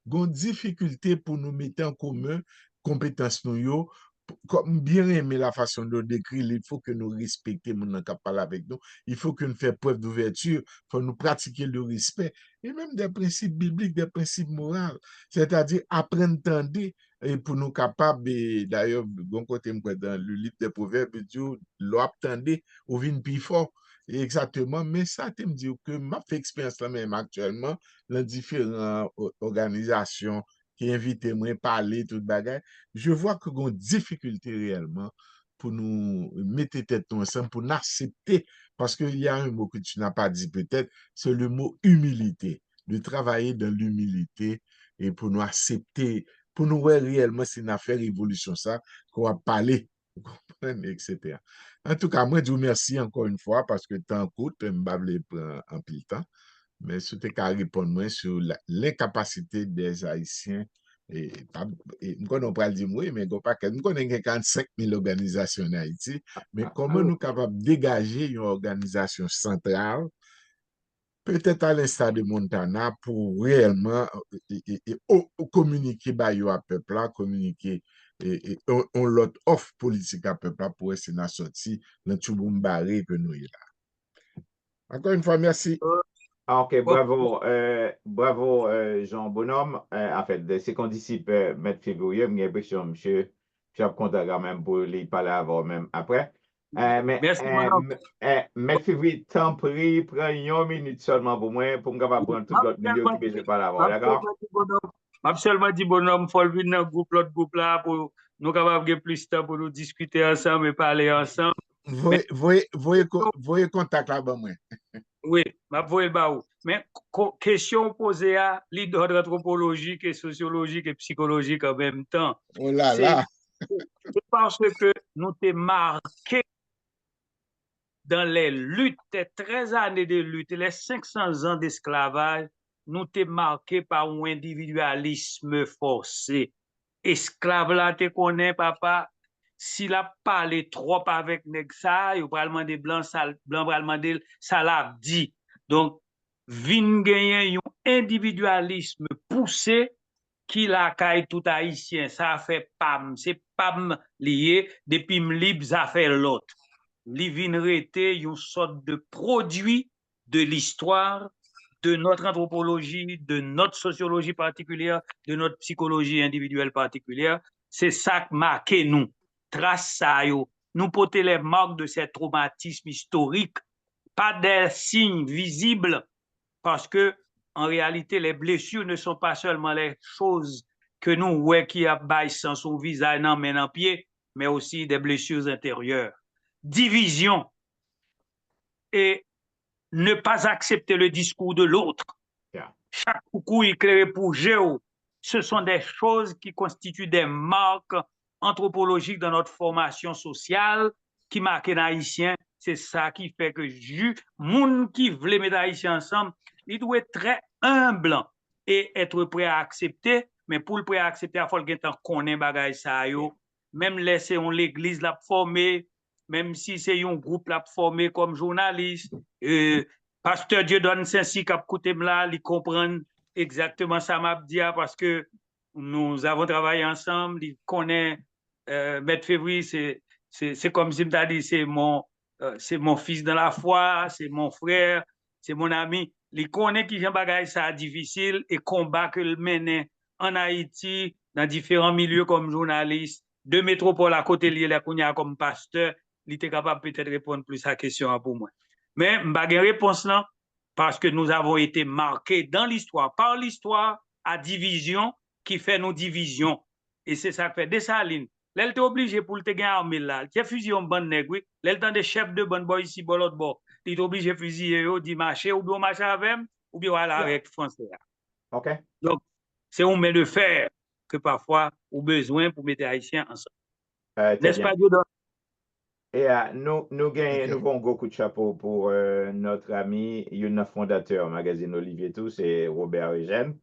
Il y a une difficulté pour nous mettre en commun compétences nous, comme bien aimer la façon de décrire, il faut que nous respections mon parler avec nous, il faut que nous fassions preuve d'ouverture, il faut nous pratiquer le respect, et même des principes bibliques, des principes moraux, c'est-à-dire apprendre à entendre, et pour nous capables, d'ailleurs, bon côté dans le livre des Proverbes, il dit, l'obtendez, ou vin plus fort. Exactement, mais ça, tu me dis que ma fait expérience là même actuellement dans différentes organisations qui invitent moi à parler, tout bagage, je vois que nous avons une difficulté réellement pour nous mettre tête ensemble, pour nous accepter, parce qu'il y a un mot que tu n'as pas dit peut-être, c'est le mot humilité, de travailler dans l'humilité et pour nous accepter, pour nous voir réellement c'est une affaire évolution ça, qu'on va parler, vous comprenez, etc. En tout cas, moi, je vous remercie encore une fois parce que tant coûte, je ne vais pas en pile temps, mais c'était qu'à répondre moi sur l'incapacité des Haïtiens. Et nous connaissons pas le dire, oui, mais nous connaissons 45 000 organisations en Haïti, mais comment nous sommes capables de dégager une organisation centrale, peut-être à l'instar de Montana, pour réellement communiquer à peuple, communiquer on l'autre offre politique à peuple pour essayer de sortir dans tout le barré que nous y là. Encore une fois, merci. Ok, bravo Jean Bonhomme. En fait, c'est qu'on dissipe M. Février, j'ai l'impression, monsieur, je suis content quand même pour lui parler avant même après. Merci, madame. M. Février, tant pris, prends une minute seulement pour moi, pour me prendre tout l'autre milieu qui besoin parler avant, d'accord? Absolument dit bonhomme, il faut venir dans le groupe, l'autre groupe là, pour nous capables de plus de temps pour nous discuter ensemble et parler ensemble. Voyez contact là-bas, moi. Oui, je vais le baou. Mais question posée à l'ordre anthropologique et sociologique et psychologique en même temps. Oh là là. C'est parce que nous t'es marqué dans les luttes, les 13 années de lutte, les 500 ans d'esclavage, nous t'es marqué par un individualisme forcé. Esclave là, te connais, papa, s'il a parlé trop avec nèg ça, il va demander blanc, blanc va demander ça l'a dit. Donc, vin gagner un individualisme poussé qui la caille tout haïtien, ça fait pam, c'est pam lié, depuis m'libre, ça fait l'autre. Li vin rete une sorte de produit de l'histoire, de notre anthropologie, de notre sociologie particulière, de notre psychologie individuelle particulière. C'est ça qui marque nous. Trace ça, yo. Nous porter les marques de ces traumatismes historiques, pas des signes visibles, parce que en réalité, les blessures ne sont pas seulement les choses que nous voyons qui abaissent sans son visage, non, mais en pied, mais aussi des blessures intérieures. Division et ne pas accepter le discours de l'autre. Yeah. Chaque coucou éclairé pour Géo, ce sont des choses qui constituent des marques anthropologiques dans notre formation sociale qui marquent les Haïtiens. C'est ça qui fait que monde qui veut mettre les Haïtiens ensemble, il doit être très humble et être prêt à accepter. Mais pour le prêt à accepter, il faut qu'il connaisse bagay ça yo. Même laisser l'église la former, même si c'est un groupe la formé comme journaliste, pasteur Dieudonne Saint-Cyr qui a écouté là, il comprend exactement ça m'a dit parce que nous avons travaillé ensemble, il connaît Maître Février, c'est comme si je dit c'est mon fils dans la foi, c'est mon frère, c'est mon ami. Il connaît qui j'aime bagaille ça difficile et combat que le mène en Haïti dans différents milieux comme journaliste, de métropole à côté lié la Kounia comme pasteur, il était capable peut-être répondre plus à la question pour moi. Mais je n'ai pas de réponse là parce que nous avons été marqués dans l'histoire, par l'histoire à division qui fait nos divisions. Et c'est ça qui fait Dessalines. Là, il était obligé pour le gagner armée là. Il a fusillé un bon nègre, oui. Là, il temps des chefs de bon boy ici, bon l'autre bord. Il est obligé de fusiller, dit marcher, ou bien marcher avec, ou bien aller avec Français. OK. Donc, c'est un main de fer que parfois, on a besoin pour mettre les Haïtiens ensemble. N'est-ce pas, Dieudonne? Et nous avons un gros coup de chapeau pour notre ami, un fondateur magazine Olivier Tout, c'est Robert Eugène.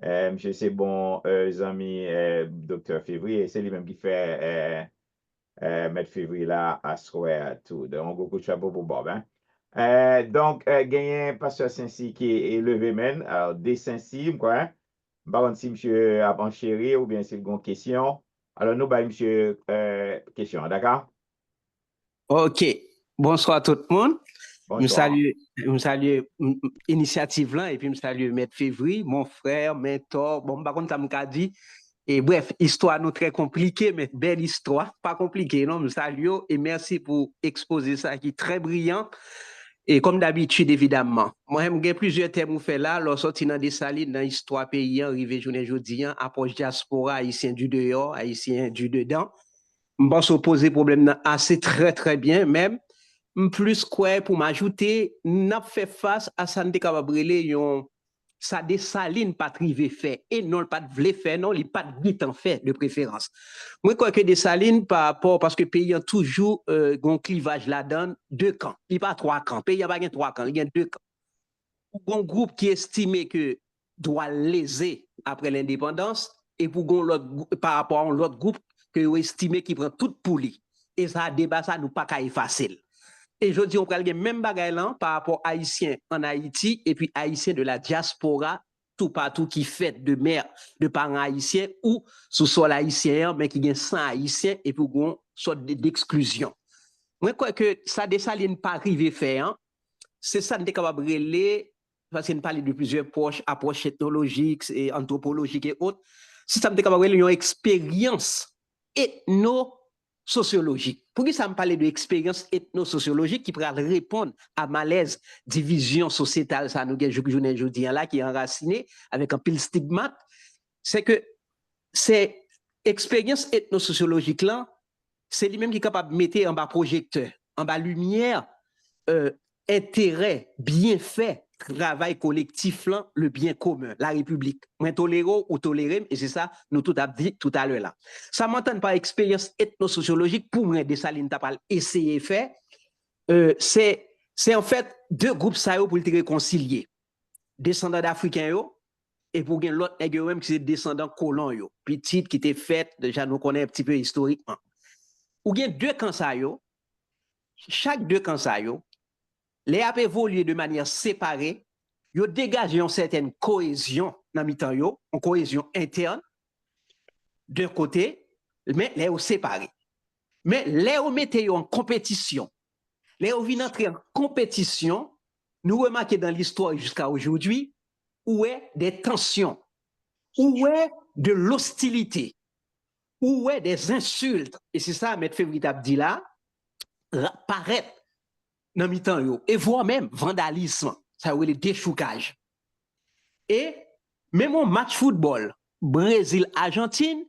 Monsieur, c'est bon, ami Docteur Février, c'est lui-même qui fait Maître Février là à Souhait tout. Donc, un gros coup de chapeau pour Bob. Hein? Donc, gagné Pasteur Saint-Cyr qui est élevé même, alors des Saint-Cyr, quoi. Hein? Par si monsieur a enchéri ou bien c'est une question. Alors, nous, monsieur, question, d'accord? OK. Bonsoir tout le monde. Bonsoir. Je salue l'initiative là et puis je salue Maître Février, mon frère, mentor. Bon, par contre, ça m'a dit. Et bref, histoire nous très compliquée, mais belle histoire. Pas compliquée, non? Je salue et merci pour exposer ça qui est très brillant. Et comme d'habitude, évidemment, moi, j'ai plusieurs thèmes où fait là, lorsqu'on sorti dans Dessalines, dans l'histoire pays, arrivé journée jeudi, approche diaspora, haïtien du dehors, haïtien du dedans. Je pense poser problème assez très bien, même. Plus quoi pour m'ajouter, n'a fait face à ça n'était capable ça Dessalines pas privé fait et non pas de vle faire non, il pas de vite en fait de préférence. Moi crois que Dessalines par rapport parce que pays a toujours un clivage là-dedans, deux camps, il pas trois camps, pays a pas trois camps, il y a deux camps. Un groupe qui estime que doit léser après l'indépendance et pour l'autre par rapport à l'autre groupe que estime qui prend toute poulie et ça débat ça nous pas facile. Et je dis, on prend le même bagage là par rapport à Haïtiens en Haïti et puis Haïtiens de la diaspora, tout partout qui fait de mère, de parents haïtiens ou sous sol haïtien, mais qui gagne 100 haïtiens et puis une sorte d'exclusion. Moi, je crois que ça Dessalines pas arrivé faire, hein? C'est ça, nous sommes capables de relayer, parce qu'on parle de plusieurs approches ethnologiques et anthropologiques et autres. C'est ça, nous sommes capables de relayer une expérience ethno-sociologique. Pour qui ça me parle de expérience ethno-sociologique qui pourrait répondre à malaise, division sociétale, ça nous gagne aujourd'hui là, qui est enraciné avec un pile stigmate, c'est que ces expériences ethno-sociologiques là, c'est lui-même qui est capable de mettre en bas projecteur, en bas lumière, intérêt, bienfait, travail collectif là, le bien commun, la République. Moi toléro ou toléré, et c'est ça nous tout a dit tout à l'heure là. Ça m'entend par expérience ethno-sociologique pour moi Dessalines t'a pas essayé faire c'est en fait deux groupes ça pour te réconcilier. Descendants d'Africains et pour gagner l'autre nègre même qui c'est descendants colons yo. Petit qui était fait déjà nous connaît un petit peu historiquement. Ou gagne deux camps ça yo. Chaque deux camps ça yo, les a évolué de manière séparée, yo dégagé une certaine cohésion dans mi-temps yo, une cohésion interne d'un côté, mais les ont séparés. Mais les ont mettez en compétition. Les ont vient entrer en compétition, nous remarquons dans l'histoire jusqu'à aujourd'hui, où est des tensions, où est de l'hostilité, où est des insultes. Et c'est ça, M. Février a dit là, paraître dans mi-temps yo, et voire même vandalisme, ça veut dire déchoucage. Et même un match football, Brésil-Argentine,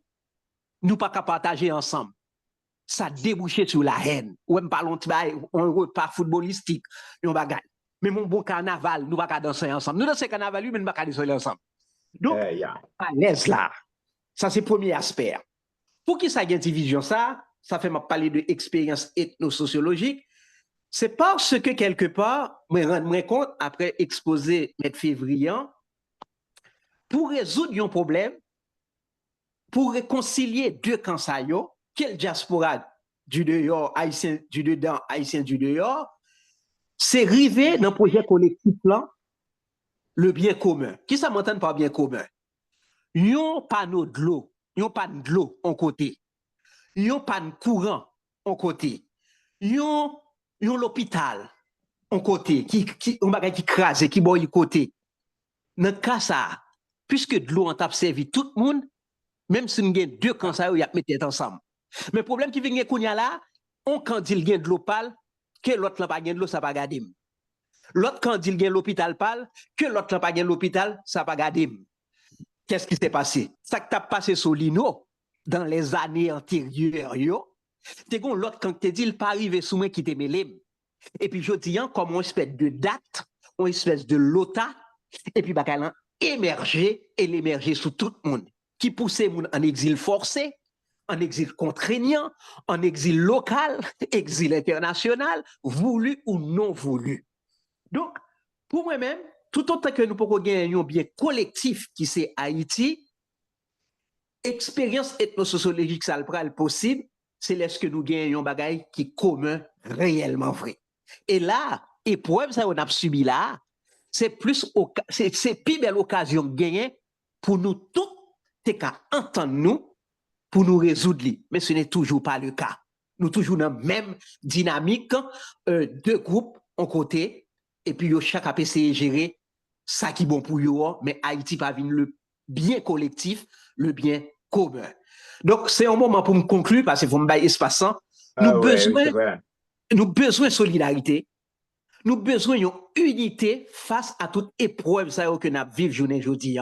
nous pas qu'à partager ensemble. Ça débouché sur la haine. Ou même pas un repas footballistique, on va gagner. Mais mon bon carnaval, nous pas danser ensemble. Nous dansons carnaval, mais nous pas danser ensemble. Donc, à l'aise là. Ça, c'est le premier aspect. Pour qui ça y a une division, ça fait m'a parler de expérience ethno-sociologique. C'est parce que quelque part, me rendre compte, après exposer M. Février, pour résoudre un problème, pour réconcilier deux camps, quel diaspora du dehors, haïtien du dedans, haïtien du dehors, c'est rivé dans le projet collectif là, le bien commun. Qui ça m'entend par bien commun? Yon panneau de l'eau, yon panneau de l'eau en côté, yon panneau courant en côté, yon l'hôpital en côté, on va qui crase, qui boy côté. Dans le cas ça, puisque de l'eau on t'a servi tout le monde, même si nous avons deux camps, il y a mis ensemble. Mais le problème qui vient de là, on quand il y a de l'eau pâle, que l'autre n'a pas de l'eau, ça va garder. L'autre quand il y a l'hôpital pâle, que l'autre n'a pas de l'hôpital, ça va garder. Qu'est-ce qui s'est passé? Ça qui t'a passé sur l'INO dans les années antérieures, c'est qu'on l'autre quand tu dis, il pas arrivé sous moi qui t'est mêlé. Et puis je dis, comme une espèce de date, une espèce de lota, et puis bah, elle a émergé et l'émerger sous tout le monde, qui poussait en exil forcé, en exil contraignant, en exil local, exil international, voulu ou non voulu. Donc, pour moi-même, tout autant que nous pouvons gagner un bien collectif qui c'est Haïti, expérience ethno-sociologique, ça le possible, c'est lorsque nous gagnons un bagage qui est commun, réellement vrai. Et là, épreuve, ça on a subi là, c'est plus, c'est plus belle occasion de gagner pour nous tous, t'es qu'à entendre nous, pour nous résoudre. Mais ce n'est toujours pas le cas. Nous toujours dans la même dynamique, deux groupes en côté, et puis chaque a essayé de gérer ça qui est bon pour eux, mais Haïti pas venir le bien collectif, le bien commun. Donc, c'est un moment pour me conclure, parce qu'il faut me bailler espace. Nous besoin de solidarité, nous besoin d'une unité face à toute épreuve que nous vivons journée aujourd'hui.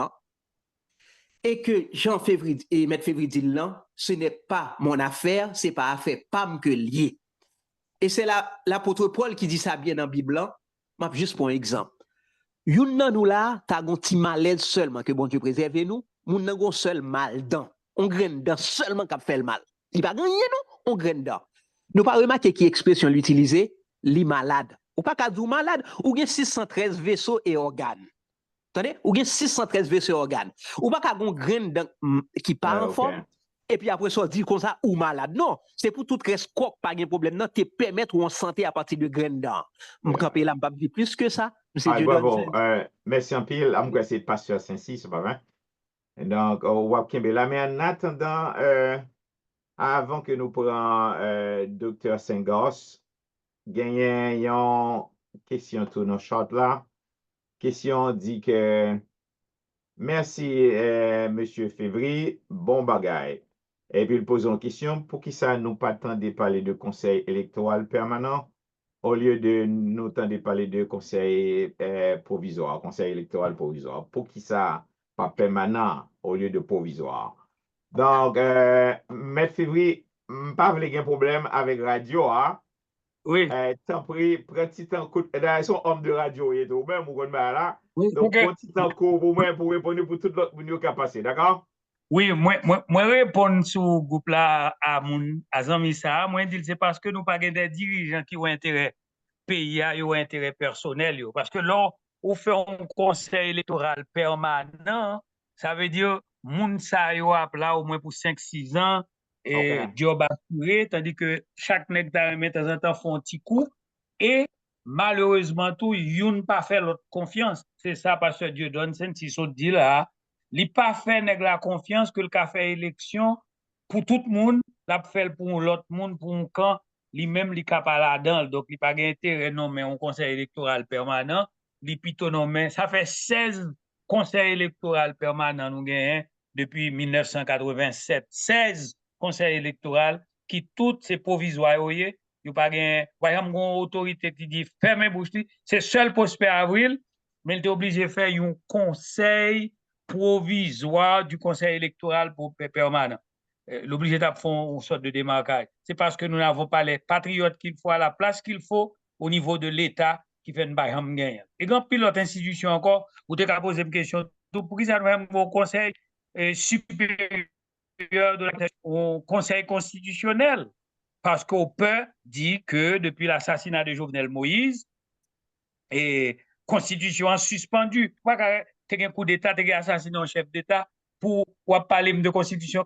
Et que Jean Février et M. Février dit là, ce n'est pas mon affaire, c'est pas affaire PAM que lié. Et c'est l'apôtre Paul qui dit ça bien dans la Bible. Juste pour un exemple. Youn nan nous là, t'as un petit malaise seulement que bon Dieu préserve nous, moun nan gon seul mal dans. On graine dans seulement qui fait le mal. Il pas gagné non, on graine dans. Nous pas remarquer qui expression l'utiliser, li malade. Ou pas qu'à dire malade, ou gen 613 vaisseaux et organes. Attendez, ou gen 613 vaisseaux et organes. Ou pas qu'à gon graine qui part en forme. Et puis après ça, dit comme ça, ou malade. Non, c'est pour tout reste quoi, pas de problème. Non, te permettre ou en santé à partir de graines d'or. Je ne là, pas dire plus que ça. Merci en pile. Je vais essayer de passer à Saint-Cyr, c'est pas vrai. Donc, on va là. Mais en attendant, avant que nous prenions Dr. Sengos, gagnons une question sur nos short là. Question dit que merci, Monsieur Février, bon bagaille. Et puis, il pose une question, pour qui ça nous pas tant de parler de conseil électoral permanent, au lieu de nous tant de parler de conseil provisoire, conseil électoral provisoire. Pour qui ça pas permanent au lieu de provisoire. Donc, M. Février, pas de problème avec radio, hein? Oui. T'en prie, prends petit temps, ils sont hommes de radio et tout, même, vous là. Oui, donc, prends petit temps pour moi, pour répondre pour tout l'autre monde qui a passé, d'accord? Oui, moi répondre sur le groupe là à Zami ça, moi dis c'est parce que nous pas des dirigeants qui ont intérêt pays a un intérêt personnel. Parce que là, on fait un conseil électoral permanent, ça veut dire moun sa yo ap là au moins pour 5-6 ans et OK. job assuré, tandis que chaque nèg ta remet de temps en temps font un petit coup et malheureusement tout yon pas fait l'autre confiance. C'est ça pasteur Dieudonne si so dit là, li pas fait nèg la confiance que le ka fait élection pour tout le monde, l'a fait pour l'autre monde pour un camp, lui-même li ka pas là-dedans, donc il pas intérêt non mais un conseil électoral permanent, li plutôt non mais ça fait 16 conseil électoral permanent nous gagnons depuis 1987, 16 conseils électoraux qui toutes c'est provisoire il y a pas gain par exemple une autorité qui dit fermez bouche c'est seul Prosper Avril mais il est obligé de faire un conseil provisoire du conseil électoral pour permanent. L'obligé de faire une sorte de démarquage. C'est parce que nous n'avons pas les patriotes qu'il faut à la place qu'il faut au niveau de l'État qui fait une baille gagnant. Et quand pilote institution encore, vous devez poser une question, pour qui ça nous même au conseil supérieur de au conseil constitutionnel? Parce qu'on peut dire que depuis l'assassinat de Jovenel Moïse, et constitution suspendue. Pourquoi tu as un coup d'État, tu as assassiné un chef d'État pour parler de constitution,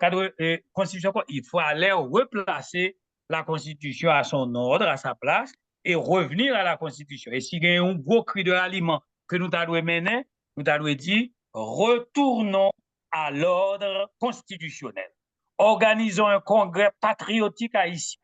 constitution, il faut aller replacer la constitution à son ordre, à sa place, et revenir à la constitution. Et s'il y a un gros cri de ralliement que nous devons mener, nous devons dire, retournons à l'ordre constitutionnel. Organisons un congrès patriotique haïtien.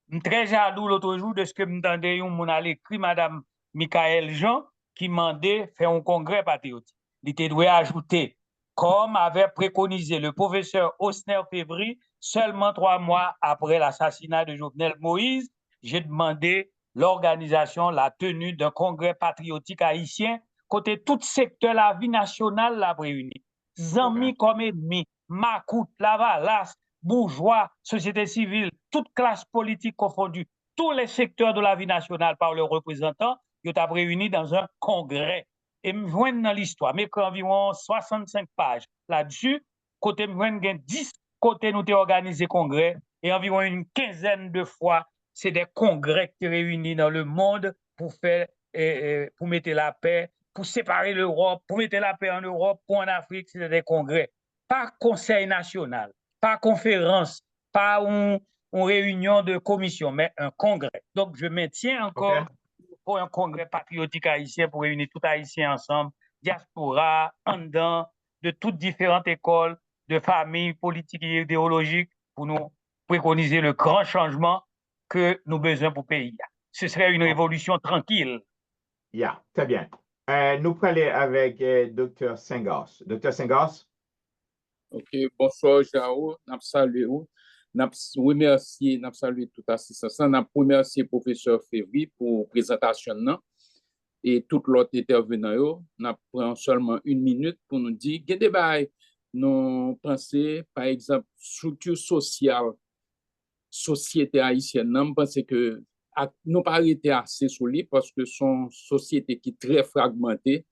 Je suis très jaloux l'autre jour de ce que m'entendais on a écrit Madame Michael Jean qui demandait faire un congrès patriotique. Il était doué ajouter, comme avait préconisé le professeur Osner Févry, seulement 3 mois après l'assassinat de Jovenel Moïse, j'ai demandé l'organisation, la tenue d'un congrès patriotique haïtien, côté tout secteur la vie nationale la réunie. Zami comme ennemis, Macoute, Lavalas, bourgeois, société civile, toute classe politique confondue, tous les secteurs de la vie nationale par leurs représentants, ils sont réunis dans un congrès. Et me joignent dans l'histoire, mais environ 65 pages là-dessus, côté me joignent 10 côté nous avons organisé congrès, et environ une quinzaine de fois, c'est des congrès qui sont réunis dans le monde pour faire, pour mettre la paix, pour séparer l'Europe, pour mettre la paix en Europe, pour en Afrique, c'est des congrès. Pas conseil national, pas conférence, pas une réunion de commission, mais un congrès. Donc, je maintiens encore pour un congrès patriotique haïtien pour réunir tout Haïtien ensemble, diaspora, en dedans, de toutes différentes écoles, de familles politiques et idéologiques, pour nous préconiser le grand changement que nous avons besoin pour le pays. Ce serait une révolution tranquille. Yeah, très bien. Nous parlons avec Dr. Senghos. Dr. Senghos? Ok, bonsoir, Jao. Nous saluons. Nous remercions, nous saluons tout assistance. Nous remercions le professeur Févry pour la présentation. Et tout l'autre intervenant, nous prenons seulement 1 minute pour nous dire que des bails, nous pensons, par exemple, structure sociale, société haïtienne, nous pensons que nous pas arrêté assez sur lui parce que son société qui est très fragmentée,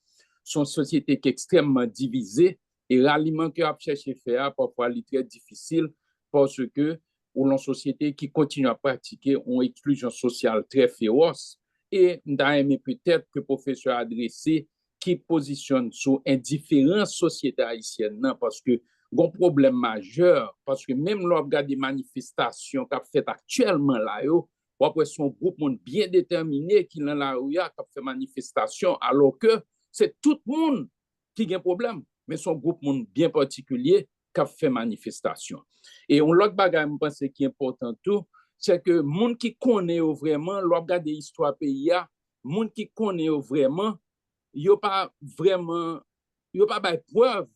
son société qui est extrêmement divisée. Et l'aliment que a cherché faire parfois est très difficile parce que pour une société qui continue à pratiquer une exclusion sociale très féroce. Et nous aimé peut-être que le professeur a adressé qui positionne sur indifférence société haïtienne parce que un problème majeur parce que même lorsqu'on regarde des manifestations qu'a fait actuellement là après son groupe monde bien déterminé qui dans la rue a fait manifestation alors que c'est tout le monde qui a un problème mais son groupe monde bien particulier qui a fait manifestation. Et on l'autre bagage je pense qui est important tout c'est que monde qui connaît vraiment l'on regarde l'histoire pays a monde qui connaît vraiment yo pas vraiment yo pas bay preuve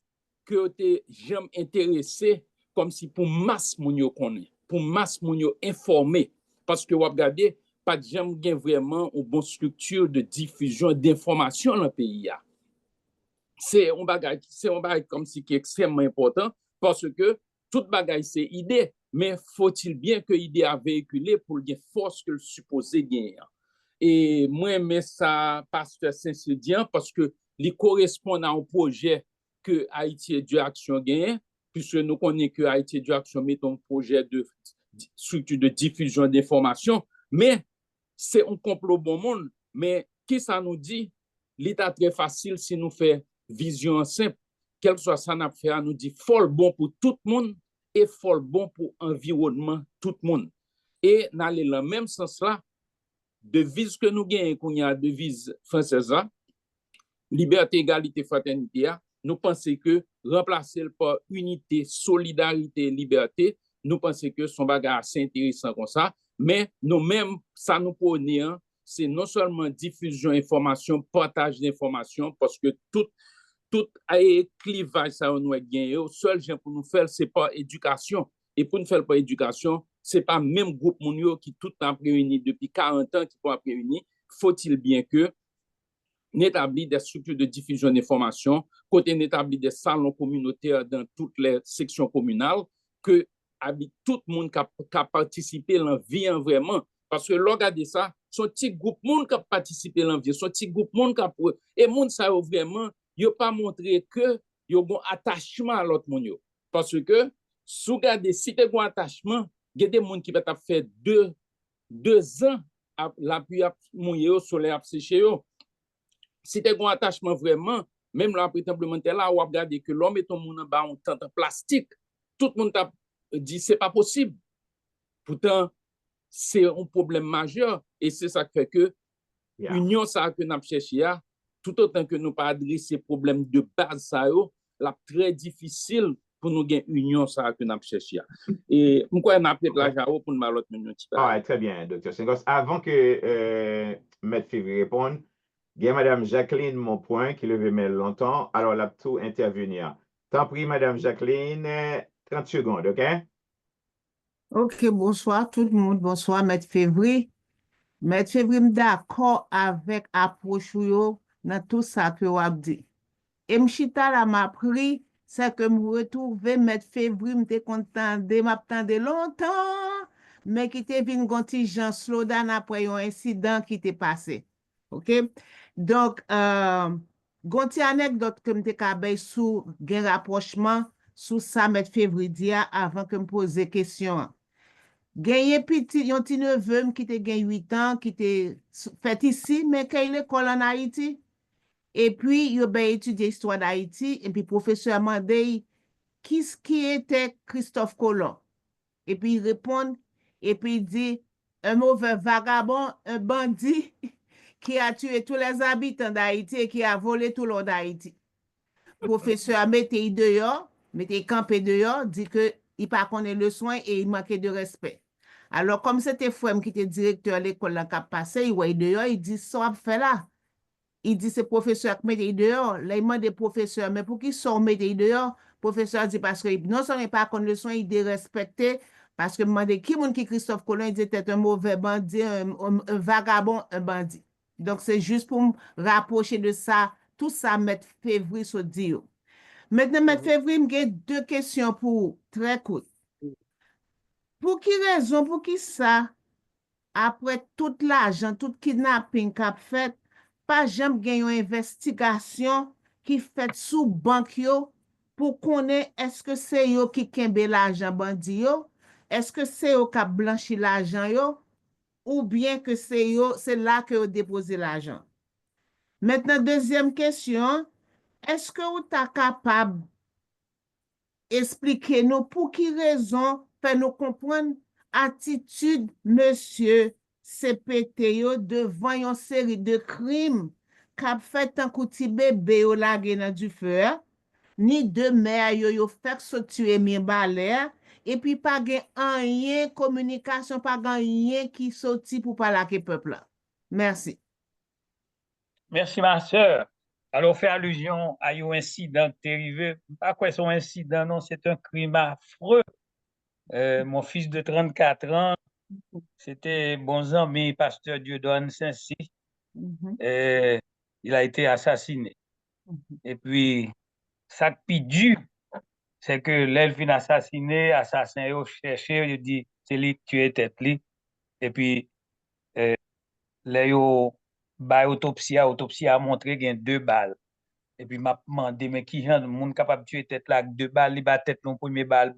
que t'es jamais intéressé comme si pour masse moun yo connaît pour masse moun yo informé parce que vous regardez pas de jamais gain vraiment une bonne structure de diffusion d'informations dans le pays a. C'est un bagage comme si qui est extrêmement important parce que toute bagage c'est idée mais faut-il bien que l'idée a véhiculé pour une force que le supposé gagner. Et moi mais ça pasteur Saint-Cyrdien parce que il correspond à un projet que Haïti Éducation gagne puisque nous connaissons que Haïti Éducation met un projet de structure de diffusion d'informations mais c'est un complot bon monde, mais qui ça nous dit? L'état très facile si nous fait vision simple. Quel que soit ça nous fait, nous dit fol bon pour tout le monde et fol bon pour l'environnement tout le monde. Et dans le même sens là, devise que nous gagnons, qu'on y a devise française là, liberté, égalité, fraternité, nous pensons que remplacer par unité, solidarité, liberté, nous pensons que son bagage assez intéressant comme ça, mais nous-mêmes, ça nous prenait, c'est non seulement diffusion d'informations, partage d'informations, parce que tout clivage, ça nous a gagné. Le seul gens pour nous faire, c'est pas éducation. Et pour nous faire pas éducation, c'est pas même groupe monio qui tout le temps réuni depuis 40 ans qui peut réunir. Faut-il bien que n'établit des structures de diffusion d'informations, côté n'établit des salons communautaires dans toutes les sections communales, que tout le monde qui a participé à l'envie vraiment. Parce que regardez ça, son petit groupe monde qui a participé à l'envie, son petit groupe monde qui a... Et monde ça vraiment, il n'a pas montré que il y a un attachement à l'autre monde. Parce que, si vous regardez, si tu as un attachement, il y a des gens qui vont faire 2 ans à l'appui à mouiller au soleil à sécher. Si tu as un attachement vraiment, même là, prétendablement, là, on va regarder que l'homme est un monde en tente plastique. Tout le monde a dit c'est pas possible. Pourtant, c'est un problème majeur et c'est ça qui fait que l'union, ça que nous avons cherché, tout autant que nous pas adresser problème de base, ça là très difficile pour nous gagner union, ça que nous avons cherché. Et pourquoi on a appelé la Jao pour nous parler de Ah, très bien, Dr. Sengos. Avant que M. Février réponde, il y a Mme Jacqueline Monpoint qui levait mail longtemps, alors elle a tout intervenir. T'en prie, Mme Jacqueline, 30 secondes, OK? Ok, bonsoir tout le monde. Bonsoir, M. Février. M. Février, d'accord avec approche dans tout ça que vous avez dit. Et m'chita la m'a pris, c'est que me retrouver M. Février, m'étais content de m'attendre longtemps, mais qui était venu contingent slow down après un incident qui était passé. OK? Donc, gonti anecdote que m'étais kabay sous gen rapprochement sous ça M. Février dia avant que me pose question. Gagné petit, yon ti neveu qui te gen 8 ans, qui te fait ici, mais quand il est en Haïti. Et puis, il a étudié l'histoire d'Haïti, et puis professeur m'a dit, qui était Christophe Colomb? Et puis, il répond, et puis il dit, un mauvais vagabond, un bandit qui a tué tous les habitants d'Haïti et qui a volé tout l'or d'Haïti. Professeur mettez dehors, mettez campé dehors, dit que il pas connaît le soin et il manquait de respect. Alors, comme c'était Fouem qui était directeur de l'école là, qui a passé, il voit dehors, il dit, ça va faire là. Il dit, c'est professeur qui met dehors. Là, il demande des professeurs, mais pour qui sont mis dehors? Professeur dit, parce que non seulement pas connaître le soin, il dérespecté, parce que demande qui monde qui Christophe Colomb, il dit, c'était un mauvais bandit, un vagabond, un bandit. Donc, c'est juste pour me rapprocher de ça, tout ça, M. Février se dit. Maintenant, M. Février, j'ai 2 questions pour très courtes. Pour qui raison, pour qui ça, après tout l'argent, tout kidnapping qu'a fait, pas jamais gen une investigation qui fait sous banque yo pour connaître est-ce que c'est yo qui kembe l'argent bandi yo, est-ce que c'est yo qui a blanchi l'argent yo, ou bien que c'est yo, c'est là que yo déposé l'argent. Maintenant, deuxième question, est-ce que vous êtes capable d'expliquer nous pour qui raison fait nous comprendre attitude monsieur CPT yo devant une série de crimes qu'a fait un petit bébé au lagé dans du feu, ni de mère yo fait se tuer mi balé, et puis pas gen rien communication, pas gen rien qui sorti pour parler avec peuple là. Merci. Merci, ma soeur. Alors, on fait allusion à un incident qui est arrivé. Pas quoi son incident, non, c'est un crime affreux. Mon fils de 34 ans, c'était bon ami, pasteur Dieudonne Saint-Cy. Il a été assassiné. Et puis, ça qui est dur, c'est que l'elfine assassiné, assassin, il cherché, il dit, c'est lui qui tué tête li. Et puis, là, autopsie a montré qu'il y a 2 balles. Et puis, m'a demandé, mais qui est le monde capable de tuer tête là avec 2 balles, il bat tête non premier balle,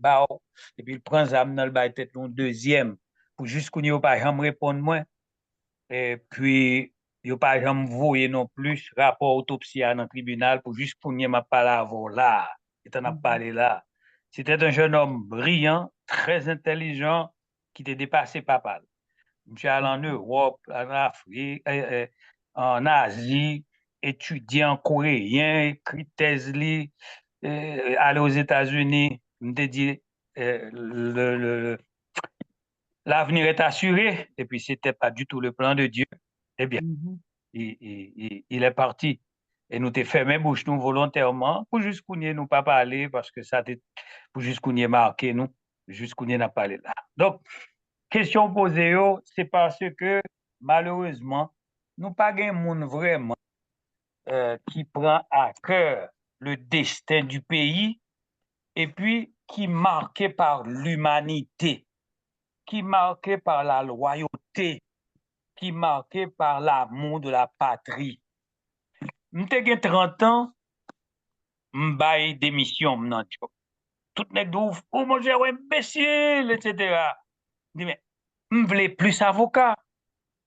et puis il prend zam dans le bat tête non deuxième, pour juste qu'on n'y ait pas jamais répondre moi. Et puis, yo pas jamais voyé non plus rapport autopsie dans le tribunal pour juste pour m'a parlé avant là. Et t'en a parlé là. C'était un jeune homme brillant, très intelligent, qui était dépassé papa. Monsieur allé en Europe, en Afrique, en Asie, étudié en coréen, écrit thèse, aller aux États-Unis. Je me dit, l'avenir est assuré, et puis c'était pas du tout le plan de Dieu. Eh bien, il est parti. Et nous t'ai fermé bouche nous volontairement pour juste qu'on nous pas parler parce que ça pour juste qu'on marqué nous, juste qu'on n'a pas parlé là. Donc, question posée, c'est parce que malheureusement, nous pas un monde vraiment qui prend à cœur le destin du pays et puis qui est marqué par l'humanité, qui est marqué par la loyauté, qui est marqué par l'amour de la patrie. M'te 30 ans, m'baye démission m'nan job. Tout nèg douf, oh mon Dieu, imbécile, etc. Dis mais m'vle plus avocat.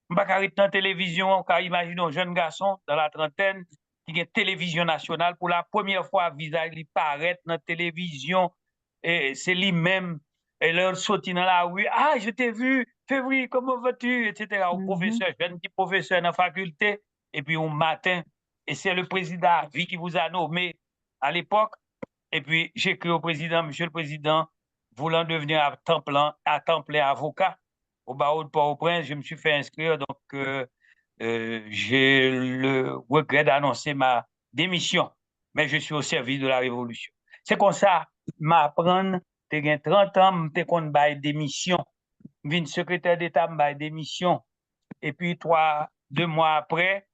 M'pa carré dans télévision, car imagine un jeune garçon dans la trentaine qui a télévision nationale pour la première fois visage lui paraître dans télévision et c'est lui-même et leur sorti dans la rue, ah je t'ai vu, février comment vas-tu, etc. Au professeur, jeune petit professeur dans la faculté et puis au matin et c'est le président à vie qui vous a nommé à l'époque et puis j'écris au président, monsieur le président, voulant devenir à temps plein avocat au barreau de Port-au-Prince, je me suis fait inscrire, donc j'ai le regret d'annoncer ma démission, mais je suis au service de la Révolution. C'est comme ça, m'apprendre, j'ai 30 ans, je suis bail démission, je suis secrétaire d'État, je démission, et puis 2 mois après,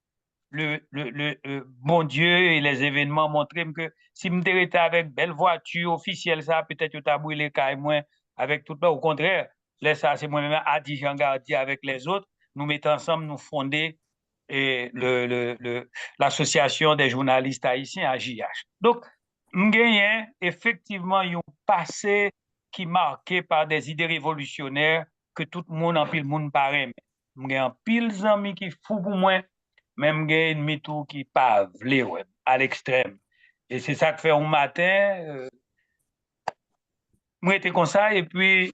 le bon Dieu et les événements montrent que si je était avec belle voiture officielle, ça peut-être que tu as brûlé moins avec tout le monde. Au contraire, là, ça, c'est moi-même Adi Jean Gardi avec les autres. Nous mettons ensemble, nous fonder l'association des journalistes haïtiens, AJH. Donc, nous gagnons effectivement un passé qui est marqué par des idées révolutionnaires que tout le monde, en pile monde paraît. Nous gagnons pile d'amis qui fou pour moi, même gagne ennemi tout qui pas vle à l'extrême. Et c'est ça que fait un matin, moi j'étais comme ça et puis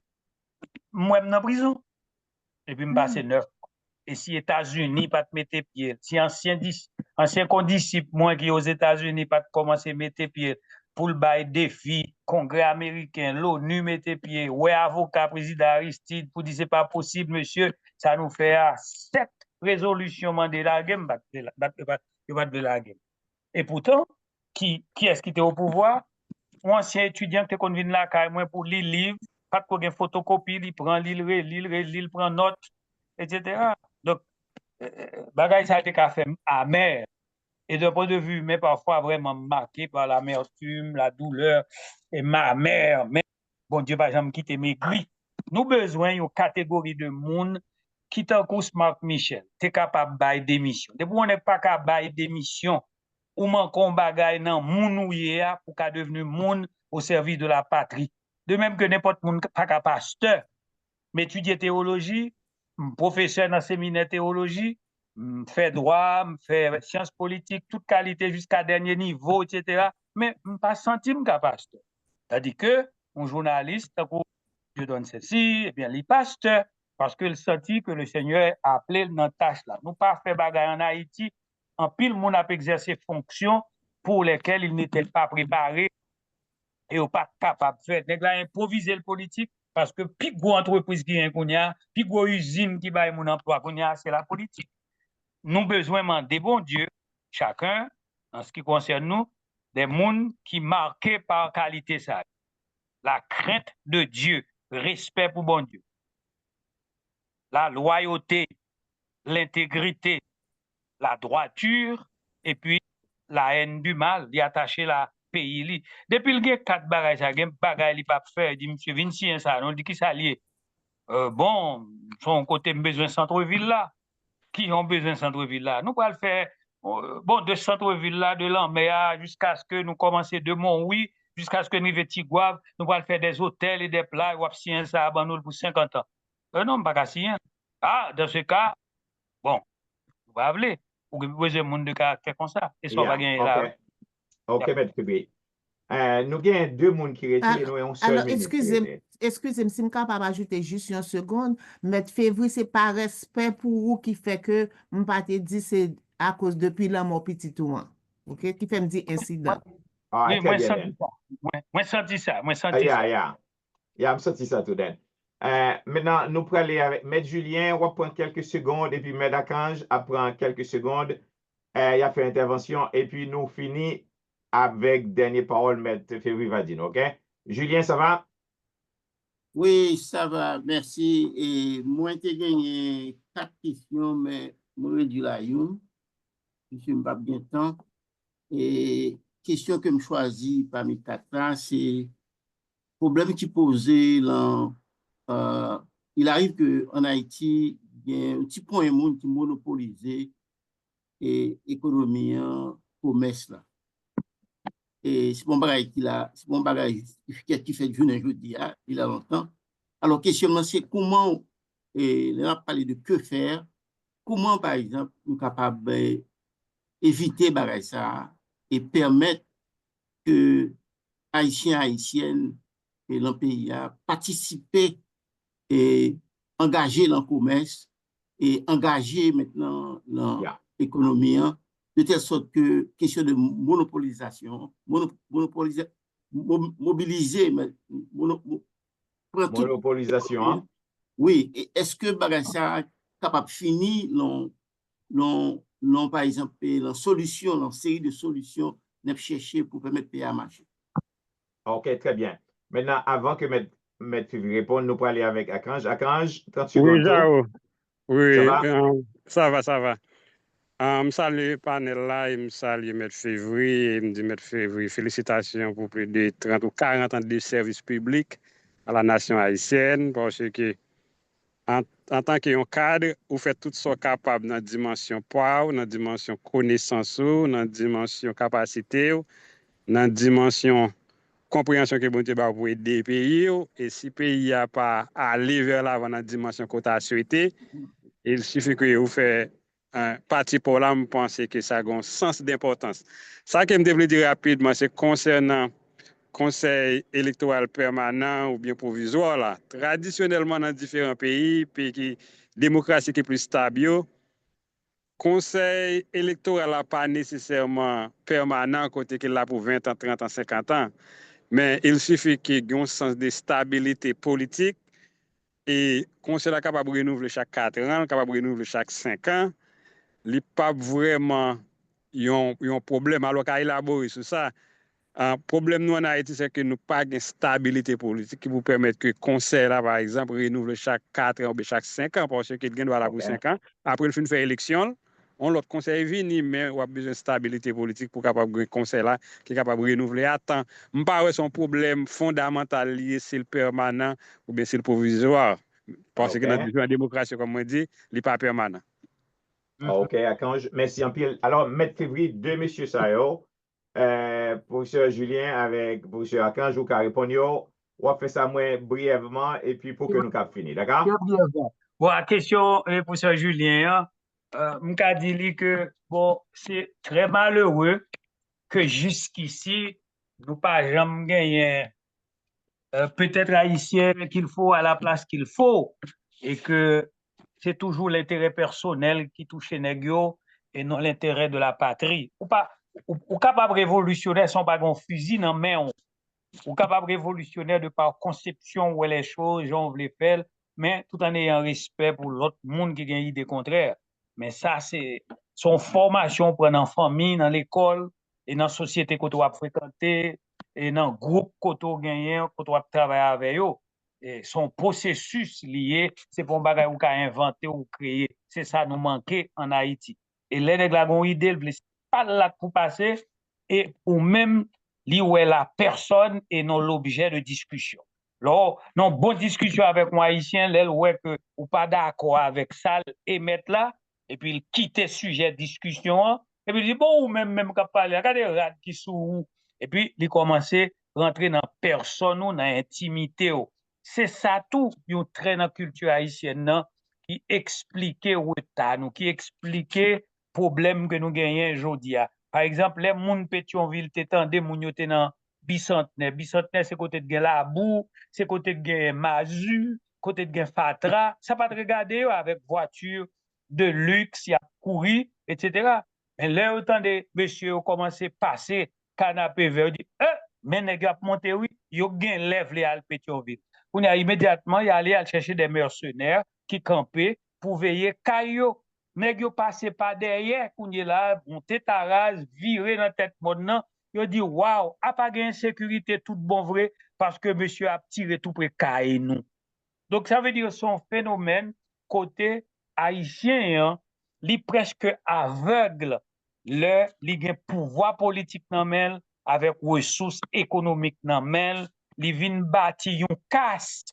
moi dans prison. Et puis me passer 9. Et si États-Unis pas te mettre pied, si ancien condisciple moi qui aux États-Unis pas commencer mettre pied pour le bail défi Congrès américain, l'ONU mettre pied, ouais avocat président Aristide pour dire c'est pas possible monsieur, ça nous fait à 7 résolutions Mandela game de la game. Et pourtant qui est-ce qui était au pouvoir? Un ancien étudiant qui est là carrément pour lire livre, pas de photocopie, il prend il prend note, etc. Donc bagay ça a été fait amer et d'un point de vue mais parfois vraiment marqué par l'amertume, la douleur et ma mère, mais bon Dieu pas jamais quitter maigri. Nous besoin une catégorie de monde qui t'en course Marc Michel, t'es capable bail démission. Depuis on n'est pas capable bail démission ou manquons bagay nan moun ouye pour qu'a devenu monde au service de la patrie. De même que n'importe monde pas capable pasteur, mais étudier théologie, professeur dans séminaire théologie, fait droit, fait sciences politiques, toute qualité jusqu'à dernier niveau, etc. Mais pas centime capable. C'est-à-dire que un journaliste, je donne ceci, eh bien, il pasteur, parce qu'il sentit que le Seigneur a appelé dans tâche là. Nous pas fait bagaille en Haïti, en pile monde a exercé fonctions pour lesquelles il n'était pas préparé et pas capable de faire. Nèg la improviser le politique parce que plus gros entreprise qui vient kounya, plus gros usine qui baille mon emploi kounya, c'est la politique. Nous besoin demander bon Dieu chacun en ce qui concerne nous des mondes qui marqués par qualité ça. La crainte de Dieu, respect pour bon Dieu. La loyauté, l'intégrité, la droiture et puis la haine du mal, d'y attacher la pays li. Depuis le 4 bagages, ça gen bagay li pas faire, dit monsieur Vinci ça, on dit qui ça lié. Bon, son côté besoin centre-ville là. Qui ont besoin centre-ville là? Nous allons faire bon de centre-ville là de l'Ambéa jusqu'à ce que nous commencions de Montouy jusqu'à ce que nous arrivions Tigouave, nous allons faire des hôtels et des plats ou ça pour 50 ans. Non, pas qu'à Ah, dans ce cas, Bon, vous va appeler. Ou que vous avez monde de caractère comme ça. Et ça va Yeah, gagner ok. là. Ok, M. Février. Nous avons deux personnes qui retirent, nous avons une seule Alors, minute. excusez-moi, si je suis capable d'ajouter juste une seconde, mais février, c'est par respect pour vous qui fait que je ne pas te dire c'est à cause depuis là mon petit tour. OK? Qui fait me dire incident. Ah, Oui, très moi, bien. senti then. ça. Moi, senti ça. Moi, Ah, senti ça. yeah. Yeah, I'm sorti ça tout then. Maintenant, nous pourrons aller avec M. Julien, on va prendre quelques secondes, et puis M. Archange apprend quelques secondes. Il a fait intervention, et puis nous finissons avec dernière parole, M. Février Vadine, OK? Julien, ça va? Oui, ça va, merci. Et moi, j'ai gagné 4 questions, mais moi, j'ai dû la une. Je suis pas bien temps. Et question que je choisis parmi 4 là, c'est problème qui posait là. Il arrive qu'en Haïti, il y a un petit point de monde qui monopolise l'économie, commerce là. Et c'est mon bagage c'est mon bagage qui fait journée aujourd'hui, il a longtemps. Alors, questionnement, c'est comment, et là, on a parlé de que faire, comment, par exemple, nous sommes capables d'éviter bagage ça et permettre que Haïtiens, Haïtiennes et dans le pays participer et engager dans le commerce et engager maintenant dans Yeah. l'économie, de telle sorte que question de monopolisation, mobiliser, prendre tout. Monopolisation, hein? Oui, et est-ce que bagage ça capable de finir par exemple, la solution, la série de solutions n'est chercher pour permettre de payer à marcher? OK, très bien. Maintenant, avant que M. Février réponde, nous pourrons aller avec Archange. Archange, 30 Oui, secondes. Jao. Ça Oui, va? ça va, ça va. Je salue le panel là, et je salue M. Février, et je dis M. Février, félicitations pour plus de 30 ou 40 ans de service public à la nation haïtienne, parce que en tant que cadre, vous faites tout ce capable dans la dimension poids, dans la dimension connaissance, dans la dimension capacité, dans la dimension compréhension que bon Dieu va pour aider le pays. Et si le pays n'a pas allé vers l'avant dans la dimension qu'on a souhaité, il suffit que vous faites un parti pour là, je pense que ça a un sens d'importance. Ça que je voulais dire rapidement, c'est concernant conseil électoral permanent ou bien provisoire. Là. Traditionnellement, dans différents pays qui démocratie qui est plus stable, conseil électoral n'est pas nécessairement permanent côté qu'il là pour 20 ans, 30 ans, 50 ans. Mais il suffit qu'il y ait un sens de stabilité politique et le conseil est capable de renouveler chaque 4 ans, capable de renouveler chaque 5 ans. Il n'y a pas vraiment un problème alors qu'à élaborer sur ça. Le problème nous en Haïti, c'est que nous n'avons pas de stabilité politique qui vous permet que le conseil, là, par exemple, renouvelle chaque 4 ans ou chaque 5 ans, parce qu'il y a pour 5 ans. Après, il fait élection, on l'autre conseil est venu, mais on a besoin de stabilité politique pour capable conseil là qui est capable de renouveler à temps. Je ne pense pas son problème fondamental lié c'est le permanent ou bien c'est le provisoire. Parce que dans la démocratie, comme on dit, il n'est pas permanent. OK, Archange, merci en pile. Alors, M. Février, deux messieurs Sayo, professeur Julien avec professeur Archange, vous pouvez répondre. On va faire ça moins brièvement et puis pour que nous puissions finir, d'accord? Bon, la question, professeur Julien, je dis que bon, c'est très malheureux que jusqu'ici, nous pas jamais gagné peut-être haïtien qu'il faut à la place qu'il faut et que c'est toujours l'intérêt personnel qui touche Négio et non l'intérêt de la patrie. Ou capable révolutionnaire sans pas un fusil dans main, ou capable révolutionnaire de par conception où les choses, j'en voulais faire, mais tout en ayant respect pour l'autre monde qui a une idée contraire. Mais ça, c'est son formation pour en famille, dans l'école, et dans la société que tu as fréquenté, et dans le groupe que tu as gagné, que tu as travaillé avec eux. Et son processus lié, c'est pour un bagage ou inventé ou créé. C'est ça nous manquait en Haïti. Et les nègres ont une idée, pas là pour passer, et ou même li où est la personne et non l'objet de discussion. Alors, non, bonne discussion avec moi haïtien, l'elle ouais que ou pas d'accord avec ça, et mettre là, et puis il quitte sujet de discussion, et puis il dit bon, ou même qu'à parler, regardez rad qui sous, et puis il commence à rentrer dans personne ou dans intimité. C'est ça tout, il traîne dans la culture haïtienne, non, qui expliquait retard nous, qui expliquait problème que nous gagnons aujourd'hui. Par exemple, les moun Pétionville t'étendent, moun yo te dans bicentenaire. Bicentenaire, c'est côté de gen Labou, c'est côté de gen Mazu, côté de gen Fatra. Ça pas de regarder avec voiture de luxe, y a couru, etc. Mais là, autant de messieurs ont commencé à passer canapé vert, dit, mais nèg ap monté, oui, yo gen lève les al Pétionville. On a immédiatement, y allé à chercher des mercenaires qui campaient pour veiller caillou. Nèg yo passé par derrière, qu'on y là, monté taraz, viré dans tête monde nan. Yo dit, waouh, a pas gen sécurité tout bon vrai, parce que monsieur a tiré tout près caille nous. Donc, ça veut dire son phénomène côté haïtien, hein, li presque aveugle li gen pouvoir politique nan men, avec ressources économiques nan men, li vin bâti yon caste,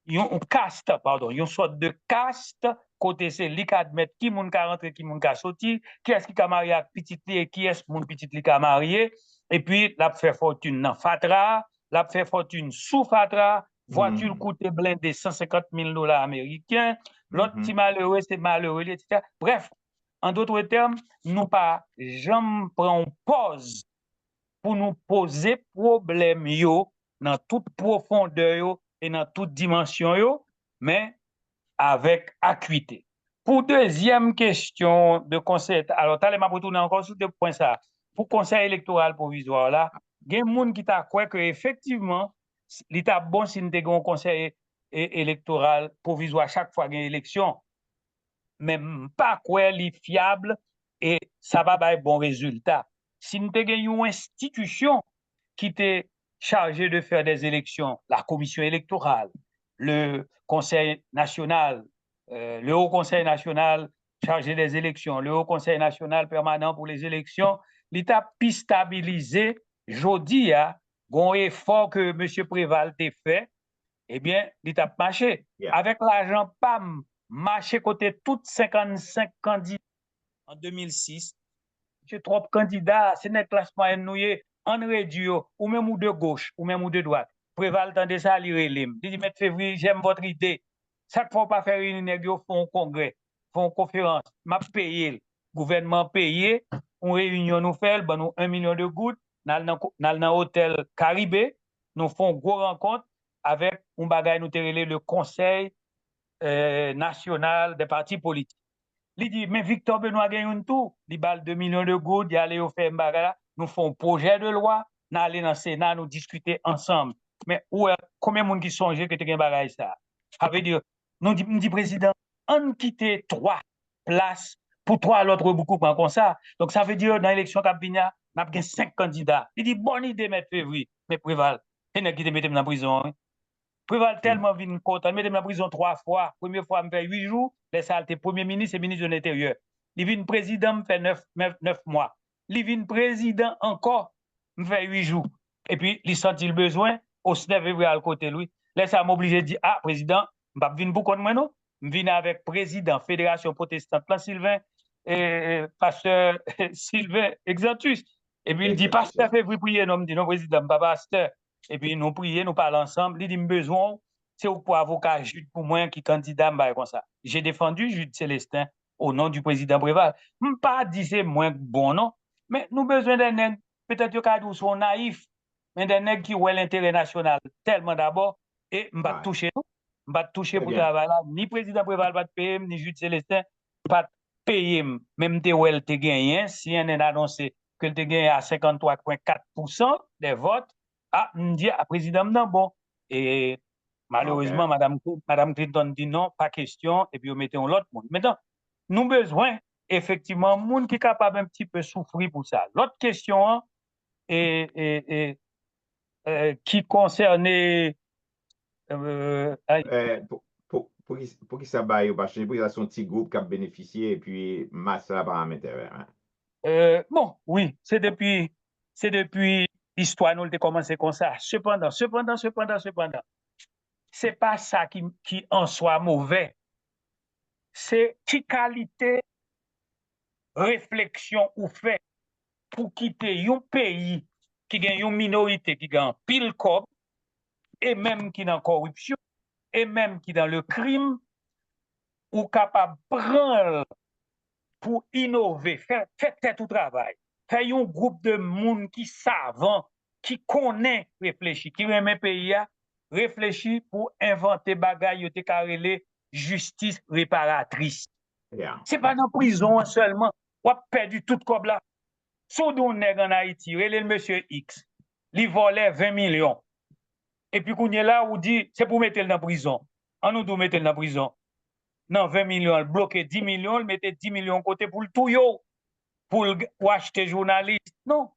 yon sorte de caste, côté c'est li ka admettre qui moun ka rentre, qui moun ka sorti, qui est-ce qui ka marié avec petit li et qui est-ce moun petit li ka marié, et puis la fait fortune nan Fatra, la fait fortune sous Fatra, voiture coûte blindé $150,000 américains, l'autre petit malheureux, c'est malheureux, etc. Bref, en d'autres termes, nous pas jamais prendre pause pour nous poser problème yo dans toute profondeur yo et dans toute dimension yo, mais avec acuité. Pour deuxième question de conseil, alors t'allez m'a retourner encore sur deux points ça. Pour conseil électoral provisoire là, il y a des gens qui t'a croit que effectivement l'état bon si nous avons un conseil électoral provisoire chaque fois qu'il y a une élection, mais pas quoi li fiable et ça va avoir un bon résultat. Si nous avons une institution qui était chargée de faire des élections, la commission électorale, le conseil national, le haut conseil national chargé des élections, le haut conseil national permanent pour les élections, l'État pi stabilisé, jodi a, gon effort que M. Préval a fait, eh bien, l'État marché. Yeah. Avec l'argent PAM, marché côté toutes 55 candidats en 2006. J'ai trop de candidats, c'est notre classement noué, en réduit, ou même ou de gauche, ou même ou de droite. Préval tendait ça à lire l'im. Il dit, M. Février, j'aime votre idée. Chaque fois pas faire une négociation, font un congrès, font une conférence, m'a payé, gouvernement payé, une réunion nous fait, ben nous 1 million de gouttes, dans l'hôtel Caribé, nous font une grosse rencontre avec un bagage nous terrelé le Conseil national des partis politiques. Il dit, mais Victor Benoît gagne un tout, il balle 2 millions de gouttes, il allait au faire un bagage, nous font un projet de loi, nous allons dans le Sénat, nous discuter ensemble. Mais combien de monde qui songe que tu as un bagage ça? Ça veut dire, nous dit président, on quitte 3 places pour 3 l'autre beaucoup comme ça. Donc ça veut dire dans l'élection Capinia, nous avons 5 candidats. Il dit bonne idée mettre février, mais Préval, il n'a quitté mettre dans la prison. Hein. Préval tellement venu content, mettre dans la prison 3 fois. Première fois, il me fait 8 jours, les saltés premier ministre et ministre de l'Intérieur. Il vient président, me fait 9 mois. Il vient président encore, me fait 8 jours. Et puis, il sentit le besoin, au 9 février à côté de lui. Là, ça m'a obligé de dire, ah, président, je ne vais pas venir beaucoup de moi, non? Je viens avec président Fédération protestante, plan Sylvain, pasteur Sylvain Exantus. Et puis, il dit, pasteur, février, prier, non, me dit, non, président, je ne pas pasteur. Et puis, nous prions, nous parlons ensemble. Il dit, besoin, c'est pour avocat Jude pour moi qui candidat, comme ça. J'ai défendu Jude Célestin au nom du président Préval. Je ne pas dire c'est moins bon, non? Mais nous besoin d'un nègre, peut-être que nous sommes naïfs, mais d'un nègre qui ont l'intérêt national tellement d'abord, et je ne vais pas toucher nous. Je ne vais pas toucher pour travail là. Ni président Préval va te payer, ni Jude Célestin va payer. Même si elle te gagne, si on a annoncé que te gagne à 53,4% des votes, ah, on dit à président, non, bon. Et malheureusement, Madame Clinton dit non, pas question, et puis on mettait l'autre monde. Maintenant, nous avons besoin, effectivement, monde qui est capable un petit peu souffrir pour ça. L'autre question qui concernait pour qui ça baille, parce que il y a son petit groupe qui a bénéficié et puis masse là par intérêt. Bon, oui, c'est depuis l'histoire nous a commencé comme ça. Cependant, c'est pas ça qui en soit mauvais. C'est qui qualité réflexion ou fait pour quitter un pays qui gagne une minorité qui gagne pile cob et même qui dans la corruption et même qui dans le crime ou capable de prendre pour innover, faire tout travail. Faire un groupe de monde qui savent, qui connaît réfléchir, qui remet pays à réfléchir pour inventer bagaille yote karele justice réparatrice. Yeah. C'est pas dans prison seulement, on a perdu tout comme là. Sous don nèg en Haïti, relè le monsieur X, li volait 20 millions. Et puis qu'on est là, on dit c'est pour mettre dans prison. On nous doit mettre dans prison. Non, 20 millions, bloquer 10 millions, mettez 10 millions côté pour le tout yo, pour acheter journaliste. Non,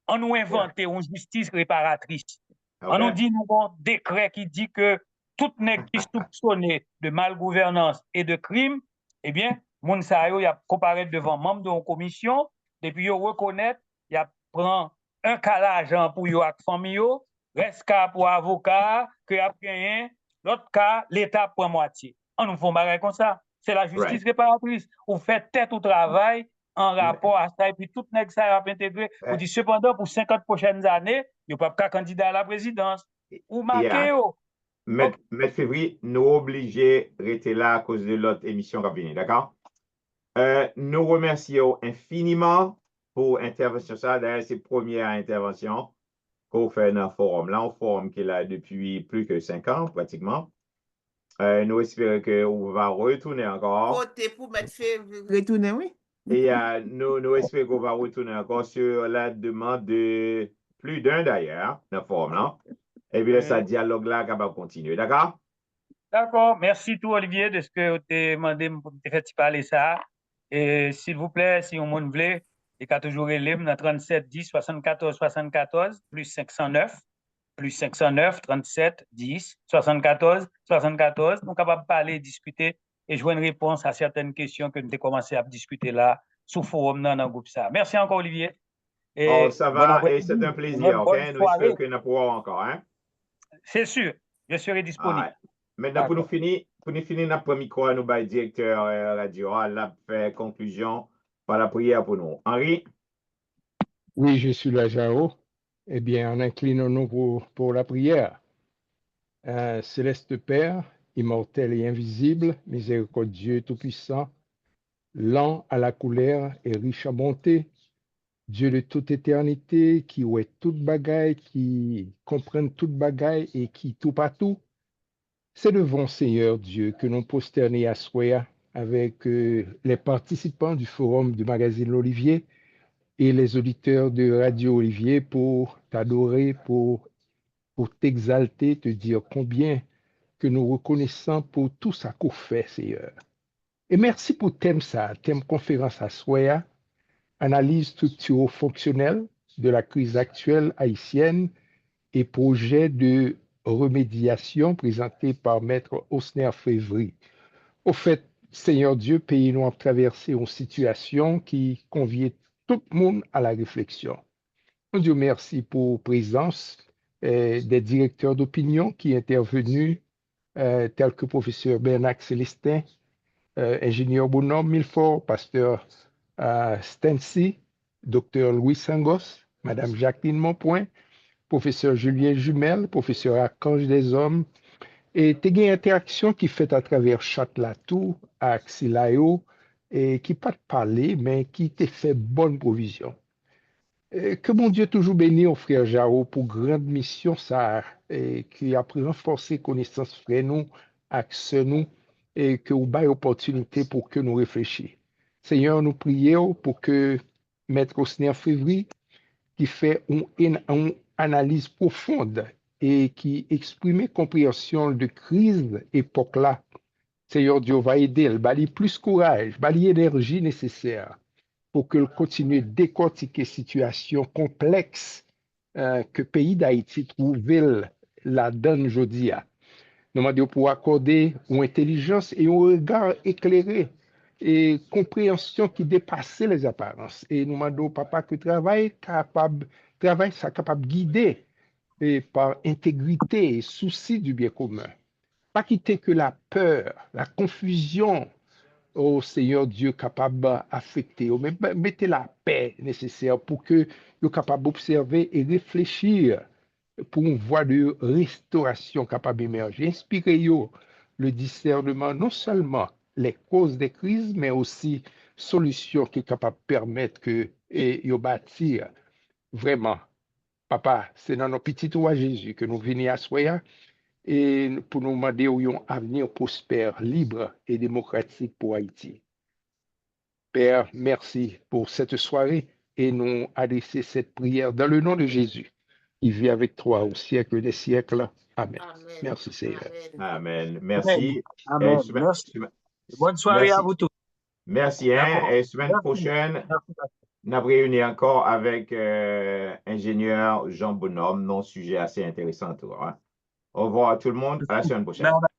on nous inventé une justice réparatrice. On nous dit nous avons un décret qui dit que tout nèg qui soupçonné de malgouvernance et de crime, eh bien, moun sa yo y a comparaître devant membre de la commission, depuis yo reconnaître, y a prend un cas l'argent pour yo ak famille yo, reste cas pour avocat, que y a rien, l'autre cas l'État prend moitié. On nous fait bagay comme ça. C'est la justice réparatrice. Ou fait tête au travail en rapport à ça, et puis tout nèg ça a intégré. On dit cependant, pour 50 prochaines années, il n'y a pas candidat à la présidence. Ou marqué yo. Mais février, nous obligés de rester là à cause de l'autre émission qui va venir, d'accord? Nous remercions infiniment pour l'intervention. Ça, d'ailleurs, c'est la première intervention qu'on fait dans le forum. Là, un forum qui est là depuis plus que 5 ans, pratiquement. Nous espérons qu'on va retourner encore. Côté pour mettre retourner, oui. Et nous espérons qu'on va retourner encore sur la demande de plus d'un d'ailleurs, dans le forum là. Et bien, ce dialogue-là va continuer, d'accord? D'accord, merci tout Olivier de ce que tu as demandé de faire parler ça. Et s'il vous plaît, si on m'en veut, il y a toujours élève dans 37 10 74 74 plus 509 37 10 74 74. Nous sommes capables de parler, discuter et jouer une réponse à certaines questions que nous avons commencé à discuter là sous forum dans le groupe ça. Merci encore Olivier. Et ça va, et c'est un plaisir, ok? Nous espérons que nous pourrons encore, hein? C'est sûr, je serai disponible. Maintenant, pour nous finir, notre micro à nous, le directeur radio, la fait conclusion par la prière pour nous. Henri? Oui, je suis là, Jao. Eh bien, en inclinons-nous pour la prière. Céleste Père, immortel et invisible, miséricordieux tout-puissant, lent à la colère et riche en bonté, Dieu de toute éternité, qui ouait toute bagaille, qui comprend toute bagaille et qui tout partout, c'est devant Seigneur Dieu que nous prosternons à soi avec les participants du forum du magazine L'Olivier et les auditeurs de Radio Olivier pour t'adorer, pour t'exalter, te dire combien que nous reconnaissons pour tout ça qu'on fait, Seigneur. Et merci pour thème conférence à soi, analyse structuro-fonctionnelle de la crise actuelle haïtienne et projet de remédiation présenté par Maître Osner Février. Au fait, Seigneur Dieu, pays nous a traversé une situation qui convie tout le monde à la réflexion. Mon Dieu, merci pour la présence des directeurs d'opinion qui sont intervenus, tels que professeur Bernard Célestin, ingénieur Bonhomme Milfort, pasteur Stency, docteur Louis Sangos, madame Jacqueline Monpoint, professeur Julien Jumel, professeur Archange des Hommes, et tu as une interaction qui fait à travers Châtelatou, à Xilayo, et qui pas de parler, mais qui te fait bonne provision. Que mon Dieu toujours bénisse au frère Jao pour grande mission ça, et qui a renforcé connaissance frère nous, accès nous, et que vous avez opportunité pour que nous réfléchissions. Seigneur, nous prions pour que Maître Osner Février, qui fait une analyse profonde et qui exprime compréhension de crise époque là, Seigneur Dieu va aider, il va lui plus courage, va lui énergie nécessaire pour qu'elle continue de décortiquer situation complexe que le pays d'Haïti trouve la donne aujourd'hui. Nous demandons pour accorder une intelligence et un regard éclairé et compréhension qui dépasse les apparences. Et nous demandons, papa, que travail soit capable de guider et par intégrité et souci du bien commun. Pas quitter que la peur, la confusion, au Seigneur Dieu capable d'affecter, mais mettez la paix nécessaire pour que vous capable d'observer et réfléchir pour une voie de restauration capable d'émerger. Inspirez-vous le discernement, non seulement les causes des crises, mais aussi solutions qui sont capables de permettre que et bâtir vraiment. Papa, c'est dans nos petits toits Jésus que nous venons à Soya et pour nous demander un avenir prospère, libre et démocratique pour Haïti. Père, merci pour cette soirée et nous adresser cette prière dans le nom de Jésus. Il vit avec toi au siècle des siècles. Amen. Amen. Merci Seigneur. Amen. Amen. Merci. Amen. Semaine- Merci. semaine- Bonne soirée à merci. vous tous. Merci. Hein? D'accord. Et semaine Merci. prochaine, Merci. on a réuni encore avec ingénieur Jean Bonhomme, non sujet assez intéressant. Hein? Au revoir à tout le monde. À la semaine prochaine. Bye bye.